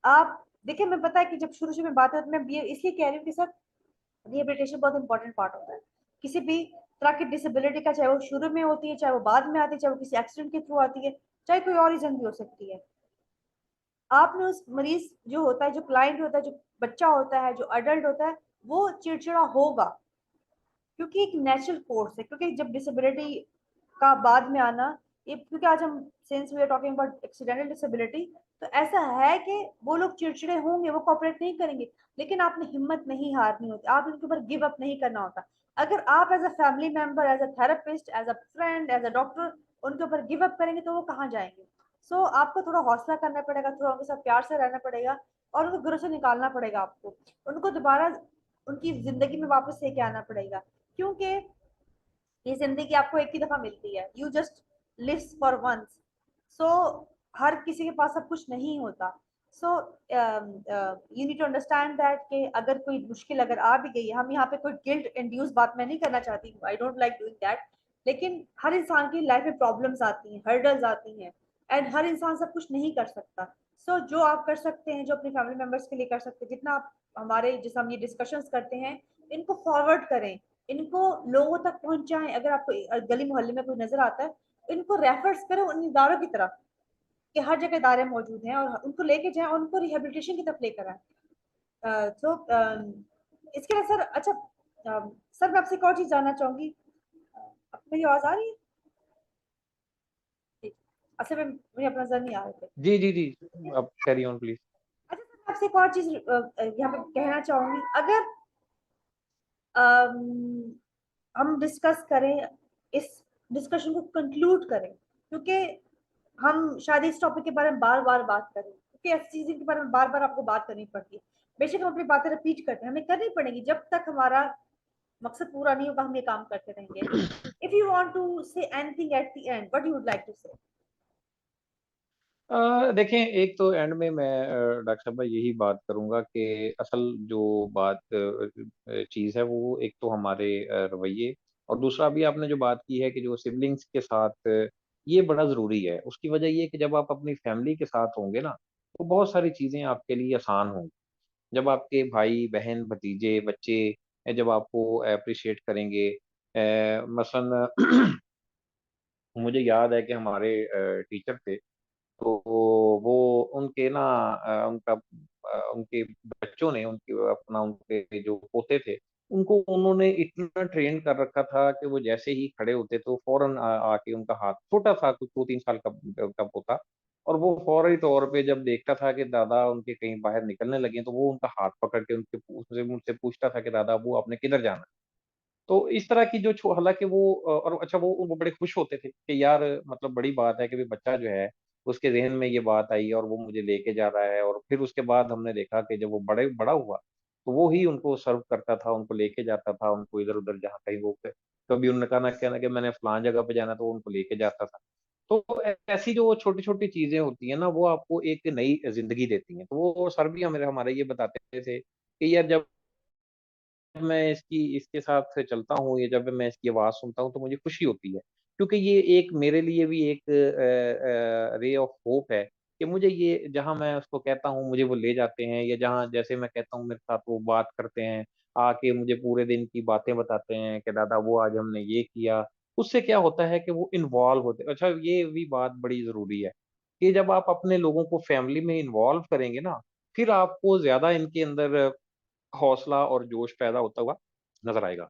आप देखिए, मैं पता है कि जब शुरू शुरू में बात है, तो मैं ये इसलिए कह रही हूँ कि सर रिहेबिलिटेशन बहुत इंपॉर्टेंट पार्ट होता है किसी भी तरह की डिसेबिलिटी का, चाहे वो शुरू में होती है, चाहे वो बाद में आती है, चाहे वो किसी एक्सीडेंट के थ्रू आती है, चाहे कोई और रीजन भी हो सकती है। आपने उस मरीज जो होता है, जो क्लाइंट होता है, जो बच्चा होता है, जो अडल्ट होता है, वो चिड़चिड़ा होगा, क्योंकि एक नेचुरल कोर्स है, क्योंकि जब डिसेबिलिटी का बाद में आना ये क्योंकि आज हम since we are talking about accidental disability, तो ऐसा है कि वो लोग चिड़चिड़े होंगे, वो कॉपरेट नहीं करेंगे, लेकिन आपने हिम्मत नहीं हारनी होती, आप इनके ऊपर गिव अप नहीं करना होता। अगर आप as a family member, as a therapist, as a friend, as a doctor उनके ऊपर गिव अप करेंगे तो वो कहाँ जाएंगे। आपको थोड़ा हौसला करना पड़ेगा, थोड़ा उनके साथ प्यार से रहना पड़ेगा, और उनको घरों से निकालना पड़ेगा आपको, उनको दोबारा उनकी जिंदगी में वापस लेके आना पड़ेगा। क्योंकि ये जिंदगी आपको एक ही दफा मिलती है, you just live for once. So हर किसी के पास सब कुछ नहीं होता। So you need to understand that कि अगर कोई मुश्किल अगर आ भी गई है, हम यहाँ पे कोई गिल्ट इंड्यूस बात मैं नहीं करना चाहती, I don't like doing that, लेकिन हर इंसान की लाइफ में प्रॉब्लम्स आती हैं, हर्डल्स आती हैं, एंड हर इंसान सब कुछ नहीं कर सकता। जो आप कर सकते हैं, जो अपने फैमिली मेंबर्स के लिए कर सकते हैं, जितना आप हमारे जिस हम ये डिस्कशंस करते हैं, इनको फॉरवर्ड करें, इनको लोगों तक पहुंचाएं। अगर आपको गली मोहल्ले में कोई नजर आता है, इनको रेफर्स करें उन इदारों की तरफ, कि हर जगह इदारे मौजूद हैं, और उनको लेके जाएं और उनको रिहेबिलिटेशन की तरफ लेकर आए। तो इसके लिए सर, अच्छा सर, मैं आपसे एक और चीज जानना चाहूंगी। आपको मेरी आवाज आ रही है? ठीक। अच्छा, मैं मुझे अपना नजर नहीं आ रहे थे। जी जी जी, अब कैरी ऑन प्लीज। अच्छा सर, मैं आपसे एक और चीज यहाँ पे कहना चाहूंगी। अगर अम, हम डिस्कस करें, इस डिस्कशन को कंक्लूड करें, क्योंकि हम शायद इस टॉपिक के बारे में बार बार बात करें, क्योंकि ऐसी चीजें के बारे में बार बार आपको बात करनी पड़ती है। बेशक हम अपनी बातें रिपीट करते हैं, हमें करनी पड़ेगी, जब तक हमारा मकसद पूरा नहीं होगा हम ये काम करते रहेंगे। If you want to say anything at the end, what you would like to say? देखें, एक तो एंड में मैं डॉक्टर साहब यही बात करूंगा कि असल जो बात चीज़ है वो एक तो हमारे रवैये, और दूसरा भी आपने जो बात की है कि जो सिबलिंग्स के साथ ये बड़ा ज़रूरी है। उसकी वजह ये है कि जब आप अपनी फैमिली के साथ होंगे ना, तो बहुत सारी चीज़ें आपके लिए आसान होंगी। जब आपके भाई बहन भतीजे बच्चे जब आपको अप्रिशिएट करेंगे, मसलन मुझे याद है कि हमारे टीचर थे, तो वो उनके ना उनके बच्चों ने उनके अपना उनके जो पोते थे, उनको उन्होंने इतना ट्रेन कर रखा था कि वो जैसे ही खड़े होते तो फौरन आके उनका हाथ, छोटा था कुछ 2-3 साल का पोता, और वो फौरी तौर पे जब देखता था कि दादा उनके कहीं बाहर निकलने लगे तो वो उनका हाथ पकड़ के उनके उनसे मुझसे पूछता था कि दादा वो आपने किधर जाना है? तो इस तरह की जो हालांकि वो और अच्छा वो बड़े खुश होते थे कि यार मतलब बड़ी बात है कि भी बच्चा जो है उसके जहन में ये बात आई और वो मुझे लेके जा रहा है। और फिर उसके बाद हमने देखा कि जब वो बड़ा हुआ तो वो ही उनको सर्व करता था, उनको लेके जाता था, उनको इधर उधर जहाँ कहीं वो कभी उन्होंने कहा ना कहना कि मैंने फलां जगह पे जाना, तो वो उनको लेके जाता था। तो ऐसी जो छोटी छोटी चीजें होती है ना, वो आपको एक नई जिंदगी देती हैं। तो वो सर भी हमारे हमारे ये बताते थे कि यार जब मैं इसकी इसके साथ चलता हूँ या जब मैं इसकी आवाज़ सुनता हूँ तो मुझे खुशी होती है। क्योंकि ये एक मेरे लिए भी एक रे ऑफ होप है कि मुझे ये जहाँ मैं उसको कहता हूँ मुझे वो ले जाते हैं, या जहाँ जैसे मैं कहता हूँ मेरे साथ वो बात करते हैं, आके मुझे पूरे दिन की बातें बताते हैं कि दादा वो आज हमने ये किया। उससे क्या होता है कि वो इन्वॉल्व होते हैं। अच्छा, ये भी बात बड़ी ज़रूरी है कि जब आप अपने लोगों को फैमिली में इन्वॉल्व करेंगे ना, फिर आपको ज़्यादा इनके अंदर हौसला और जोश पैदा होता हुआ नज़र आएगा।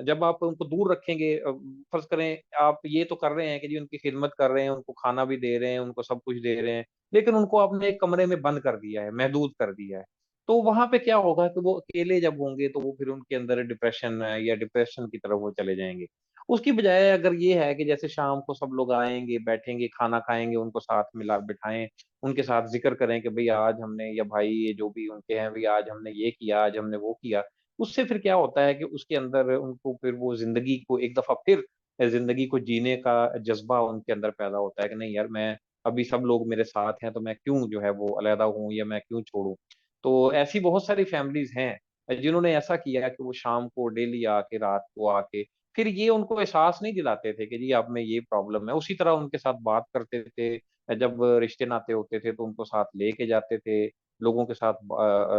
जब आप उनको दूर रखेंगे, फ़र्ज़ करें आप ये तो कर रहे हैं कि जी उनकी खिदमत कर रहे हैं, उनको खाना भी दे रहे हैं, उनको सब कुछ दे रहे हैं, लेकिन उनको आपने एक कमरे में बंद कर दिया है, महदूद कर दिया है। तो वहाँ पे क्या होगा कि वो अकेले जब होंगे तो वो फिर उनके अंदर डिप्रेशन या डिप्रेशन की तरफ वो चले जाएँगे। उसकी बजाय अगर ये है कि जैसे शाम को सब लोग आएँगे, बैठेंगे, खाना खाएँगे, उनको साथ मिला बिठाएँ, उनके साथ ज़िक्र करें कि भई आज हमने, या भाई ये जो भी उनके हैं, भई आज हमने ये किया, आज हमने वो किया। उससे फिर क्या होता है कि उसके अंदर उनको फिर वो ज़िंदगी को एक दफ़ा फिर ज़िंदगी को जीने का जज़्बा उनके अंदर पैदा होता है कि नहीं यार, मैं अभी सब लोग मेरे साथ हैं तो मैं क्यों जो है वो अलग हूँ या मैं क्यों छोड़ूँ। तो ऐसी बहुत सारी फैमिलीज़ हैं जिन्होंने ऐसा किया कि वो शाम को डेली आके, रात को आके, फिर ये उनको एहसास नहीं दिलाते थे कि जी आप में ये प्रॉब्लम है। उसी तरह उनके साथ बात करते थे, जब रिश्ते नाते होते थे तो उनको साथ लेके जाते थे, लोगों के साथ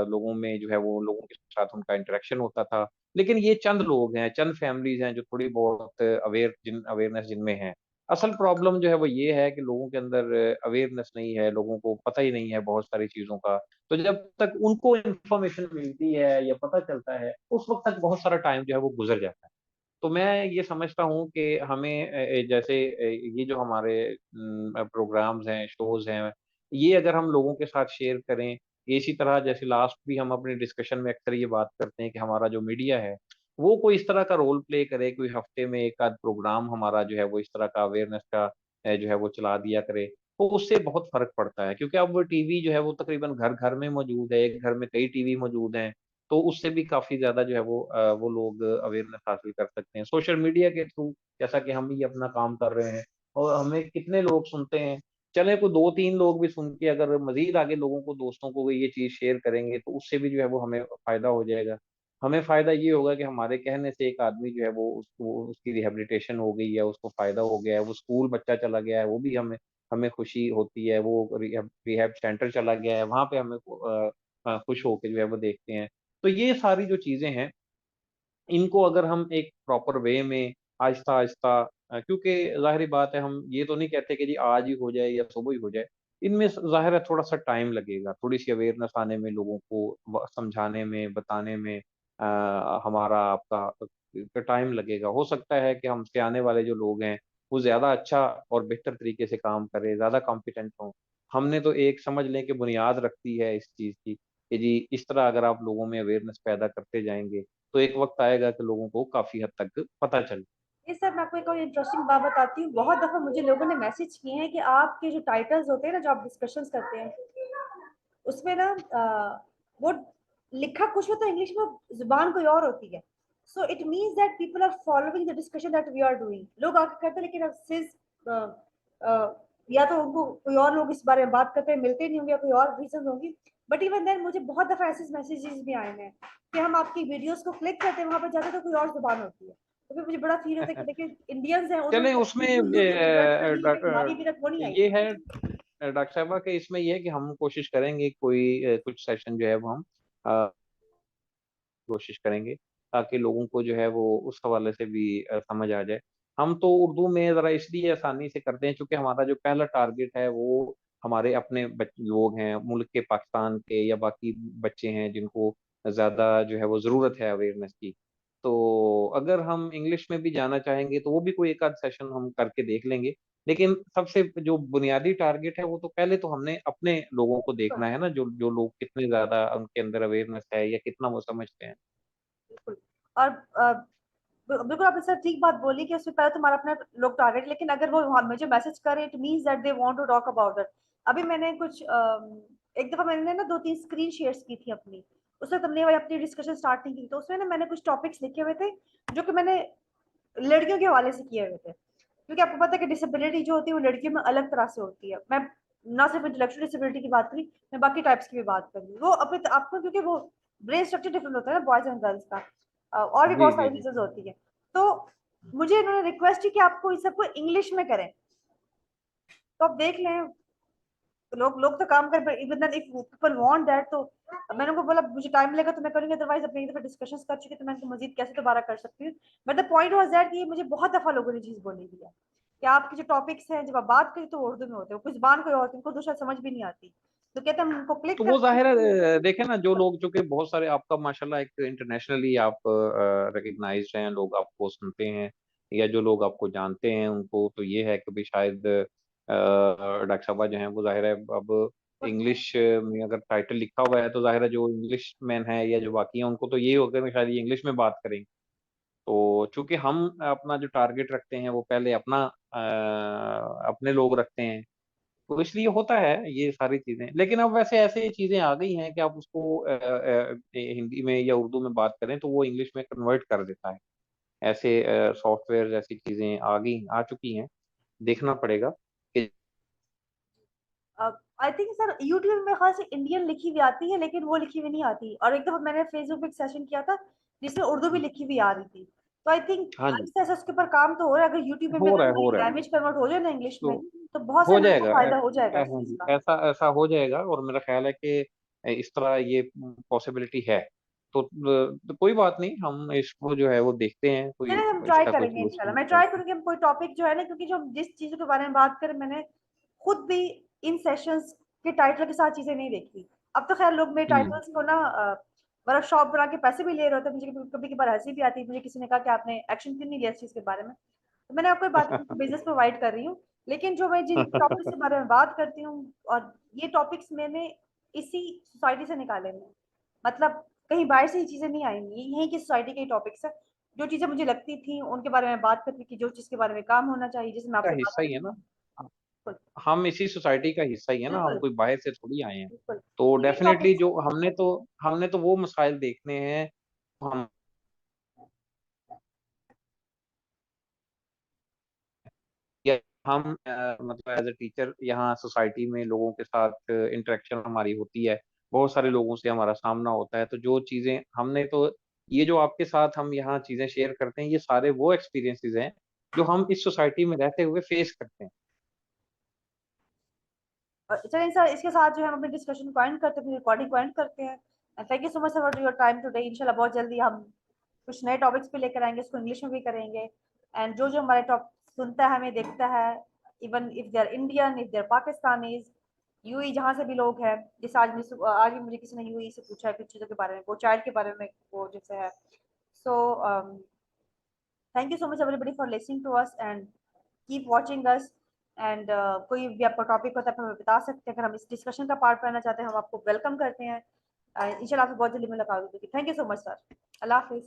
लोगों में जो है वो लोगों के साथ उनका इंटरेक्शन होता था। लेकिन ये चंद लोग हैं, चंद फैमिलीज़ हैं जो थोड़ी बहुत अवेयरनेस जिनमें है। असल प्रॉब्लम जो है वो ये है कि लोगों के अंदर अवेयरनेस नहीं है, लोगों को पता ही नहीं है बहुत सारी चीज़ों का। तो जब तक उनको इन्फॉर्मेशन मिलती है या पता चलता है, उस वक़्त तक बहुत सारा टाइम जो है वो गुज़र जाता है। तो मैं ये समझता हूँ कि हमें जैसे ये जो हमारे प्रोग्राम्स हैं, शोज़ हैं, ये अगर हम लोगों के साथ शेयर करें, इसी तरह जैसे लास्ट भी हम अपने डिस्कशन में अक्सर ये बात करते हैं कि हमारा जो मीडिया है, वो कोई इस तरह का रोल प्ले करे, कोई हफ्ते में 1 आध प्रोग्राम हमारा जो है वो इस तरह का अवेयरनेस का जो है वो चला दिया करे, तो उससे बहुत फ़र्क पड़ता है। क्योंकि अब वो टीवी जो है वो तकरीबन घर-घर में मौजूद है, एक घर में कई टीवी मौजूद हैं, तो उससे भी काफ़ी ज़्यादा जो है वो लोग अवेयरनेस हासिल कर सकते हैं। सोशल मीडिया के थ्रू जैसा कि हम ये अपना काम कर रहे हैं और हमें कितने लोग सुनते हैं, चलें कोई 2-3 लोग भी सुन के अगर मज़ीद आगे लोगों को, दोस्तों को ये चीज़ शेयर करेंगे, तो उससे भी जो है वो हमें फ़ायदा हो जाएगा। हमें फ़ायदा ये होगा कि हमारे कहने से एक आदमी जो है वो उसको उसकी रिहैबिलिटेशन हो गई है, उसको फ़ायदा हो गया है, वो स्कूल बच्चा चला गया है, वो भी हमें हमें खुशी होती है, वो रिहैब रिहैब सेंटर चला गया है, वहाँ पे हमें खुश होके जो है वो देखते हैं। तो ये सारी जो चीज़ें हैं, इनको अगर हम एक प्रॉपर वे में आहिस्ता-आहिस्ता क्योंकि ज़ाहिर-सी बात है हम ये तो नहीं कहते कि जी आज ही हो जाए या सुबह ही हो जाए। इनमें ज़ाहिर है थोड़ा-सा टाइम लगेगा, थोड़ी-सी अवेयरनेस आने में लोगों को समझाने में, बताने में हमारा आपका टाइम लगेगा। हो सकता है कि हमसे आने वाले जो लोग हैं, वो ज़्यादा अच्छा और बेहतर तरीके से काम करें, ज़्यादा कॉम्पिटेंट हों। हमने तो एक समझ लें कि बुनियाद रखी है इस चीज़ की, कि जी इस तरह अगर आप लोगों में अवेयरनेस पैदा करते जाएँगे, तो एक वक़्त आएगा कि लोगों को काफ़ी हद तक पता चले। ये सर मैं आपको एक और इंटरेस्टिंग बात बताती हूँ। बहुत दफ़ा मुझे लोगों ने मैसेज किए हैं कि आपके जो टाइटल्स होते हैं ना, जो आप डिस्कशंस करते हैं, उसमें ना वो लिखा कुछ होता है इंग्लिश में, ज़ुबान कोई और होती है। So it means that people are following the discussion that we are doing. लोग आके कहते हैं लेकिन अब सिर्फ या तो उनको कोई और लोग इस बारे में बात करते हैं, मिलते नहीं होंगे या कोई और रीज़न होंगी। बट इवन देन मुझे बहुत दफ़ा ऐसे मैसेजेस भी आए हैं कि हम आपकी वीडियोज़ को क्लिक करते हैं, वहाँ पे जाते हैं तो कोई और ज़ुबान होती है। तो फिर मुझे बड़ा फ़ील होता है कि देखिए इंडियंस हैं, चलें उन्होंने उसमें यूट्यूब की जरूरत पड़ी है, लेकिन हमारी भी तक वो नहीं आई। ये है डॉक्टर साहिबा कि इसमें ये है कि हम कोशिश करेंगे कोई कुछ सेशन जो है वो हम अ, कोशिश करेंगे ताकि लोगों को जो है वो उस हवाले से भी समझ आ जाए। हम तो उर्दू में ज़रा इसलिए आसानी से करते हैं चूँकि हमारा जो पहला टारगेट है वो हमारे अपने बच लोग हैं, मुल्क के, पाकिस्तान के या बाकी बच्चे हैं जिनको ज़्यादा जो है वो ज़रूरत है अवेयरनेस की। तो अगर हम इंग्लिश में भी जाना चाहेंगे तो वो भी कोई एक आध सेशन हम करके देख लेंगे। लेकिन सबसे जो बुनियादी टारगेट है वो तो पहले तो हमने अपने लोगों को देखना है ना, जो जो लोग कितने ज़्यादा उनके अंदर अवेयरनेस है या कितना वो समझते हैं। बिल्कुल। और बिल्कुल आपने सर ठीक बात बोली कि उससे पहले तुम्हारा अपना लोग टारगेट, लेकिन अगर वो मुझे मैसेज करे it means that they want to talk about that. अभी मैंने कुछ एक दफा मैंने ना 2-3 स्क्रीन शेयर्स की थी अपनी। उसमें तुमने वाली अपनी डिस्कशन स्टार्ट नहीं की, तो उसमें ना मैंने कुछ टॉपिक्स लिखे हुए थे जो कि मैंने लड़कियों के हवाले से किए हुए थे, क्योंकि आपको पता है कि डिसेबिलिटी जो होती है वो लड़कियों में अलग तरह से होती है। मैं ना सिर्फ इंटेलेक्चुअल डिसेबिलिटी की बात करी, मैं बाकी टाइप्स की भी बात करी। वो अपने आपको, क्योंकि वो ब्रेन स्ट्रक्चर डिफरेंट होता है ना बॉयज एंड गर्ल्स का, और भी जी, बहुत जी, सारी जी। चीजें होती है। तो मुझे इन्होंने रिक्वेस्ट की कि आपको इस सबको इंग्लिश में करें, तो आप देख लें। तो लोग लोग तो काम कर, even that if people want that, तो मैंने उनको बोला मुझे टाइम लगेगा तो मैं करूंगी, अदरवाइज अपनी एक दफा डिस्कशंस कर चुकी, तो मैं इनको मजीद कैसे दोबारा कर सकती हूँ। But the point was that कि मुझे बहुत दफा लोगों ने चीज बोली हुई है कि आपके जो टॉपिक्स हैं जब आप बात करें तो उर्दू में होते हो, कुछ ज़बान कोई और, उनको तो शायद समझ भी नहीं आती, तो कहते हैं हम उनको क्लिक तो वो करते ज़ाहिर हैं। है देखें ना जो लोग चूँकि बहुत सारे आपका माशाल्लाह एक इंटरनेशनली आप रिकॉग्नाइज़्ड हैं, लोग आपको सुनते हैं या जो लोग आपको जानते हैं उनको तो ये है कि भई शायद डॉक्टर साहबा जो हैं वो ज़ाहिर है अब इंग्लिश में अगर टाइटल लिखा हुआ है तो ज़ाहिर है जो इंग्लिश मैन है या जो बाकी हैं उनको तो ये होगा कि शायद ये इंग्लिश में बात करेंगे। तो चूँकि हम अपना जो टारगेट रखते हैं वो पहले अपना अपने लोग रखते हैं, तो इसलिए होता है ये सारी चीज़ें। लेकिन अब वैसे ऐसे चीज़ें आ गई हैं कि आप उसको हिंदी में या उर्दू में बात करें तो वो इंग्लिश में कन्वर्ट कर देता है। ऐसे सॉफ्टवेयर्स ऐसी चीज़ें आ चुकी हैं। देखना पड़ेगा कि आई थिंक सर यूट्यूब में खास इंडियन लिखी हुई आती है, लेकिन वो लिखी हुई नहीं आती। और एक दफा मैंने फेसबुक पे एक सेशन किया था जिसमें उर्दू भी लिखी हुई आ रही थी। तो आई थिंक हाँ जी, ऐसे ऐसे उसके ऊपर काम तो हो रहा है। अगर यूट्यूब में भी हो अगर रहा है, हो कोई रहा है। लैंग्वेज कन्वर्ट हो जाए ना इंग्लिश तो में, तो बहुत हो सारे लोगों को जाएगा फायदा हो जाएगा इस हाँ चीज जी, का। ऐसा ऐसा हो जाएगा और मेरा ख़्याल है कि इस तरह ये पॉसिबिलिटी है। तो कोई बात नहीं, हम इसको जो है वो देखते हैं, कोई चलिए हम ट्राई इसका कोई करेंगे सॉल्यूशन इंशाल्लाह। मैं निकाल ट्राई करूंगी हम कोई टॉपिक जो है ना, क्योंकि जो जिस चीजों के बारे में बात करें मैंने खुद भी इन सेशंस के टाइटल के साथ चीजें नहीं देखी। अब तो खैर लोग मेरे हुँ, टाइटल्स को ना वर्कशॉप बना के पैसे भी ले रहे होते हैं। मुझे कभी कभार हंसी भी आती है, मुझे किसी ने कहा कि आपने एक्शन क्यों नहीं लिया इस चीज के बारे में। तो मैंने आपको ये बात की, बिजनेस प्रोवाइड कर रही हूँ, लेकिन जो मैं जिन टॉपिक्स के बारे में बात करती हूँ, और ये टॉपिक्स मैंने इसी सोसाइटी से निकाले हैं, मतलब कहीं बाहर से ये चीजें नहीं आएंगी, यहीं की सोसाइटी के टॉपिक्स है। जो चीजें मुझे लगती थी उनके बारे में बात करती थी, जो चीज के बारे में काम होना चाहिए, जैसे मैं का आपसे बात हिस्सा ही है करती ना। हूँ। बिल्कुल हम इसी सोसाइटी का हिस्सा ही है ना, हम बिल्कुल कोई बाहर से थोड़ी आए हैं। बिल्कुल। तो तो ये डेफिनेटली टॉपिक्स, जो हमने तो वो मसाइल देखने हैं। हम या हम मतलब एज अ टीचर यहाँ सोसाइटी में लोगों के साथ इंटरेक्शन हमारी होती है, बहुत सारे लोगों से हमारा सामना होता है। तो जो चीज़ें हमने तो ये जो आपके साथ हम यहाँ चीज़ें शेयर करते हैं, ये सारे वो एक्सपीरियंसेस हैं जो हम इस सोसाइटी में रहते हुए फेस करते हैं। चलें सर, इसके साथ जो है हम अपने डिस्कशन को एंड करते हैं, रिकॉर्डिंग को एंड करते हैं। Thank you so much for your time today. इंशाल्लाह बहुत जल्दी हम कुछ नए टॉपिक्स पे लेकर आएंगे, इसको इंग्लिश में भी करेंगे। एंड जो जो हमारे टॉप सुनता है, हमें देखता है, even if they are Indian, if they are Pakistanis, UAE जहाँ से भी लोग हैं, जैसे आज भी मुझे किसी ने यूई से पूछा है कुछ चीज़ों के बारे में, वो चाइल्ड के बारे में, वो जैसे है। So thank you so much everybody for listening to us, and keep watching us. And कोई भी आपका टॉपिक होता है तो हमें बता सकते हैं, अगर हम इस डिस्कशन का पार्ट लेना चाहते हैं हम आपको वेलकम करते हैं। इंशाल्लाह आपसे बहुत जल्दी मुलाकात होगी। Thank you so much sir. अल्लाह हाफिज़।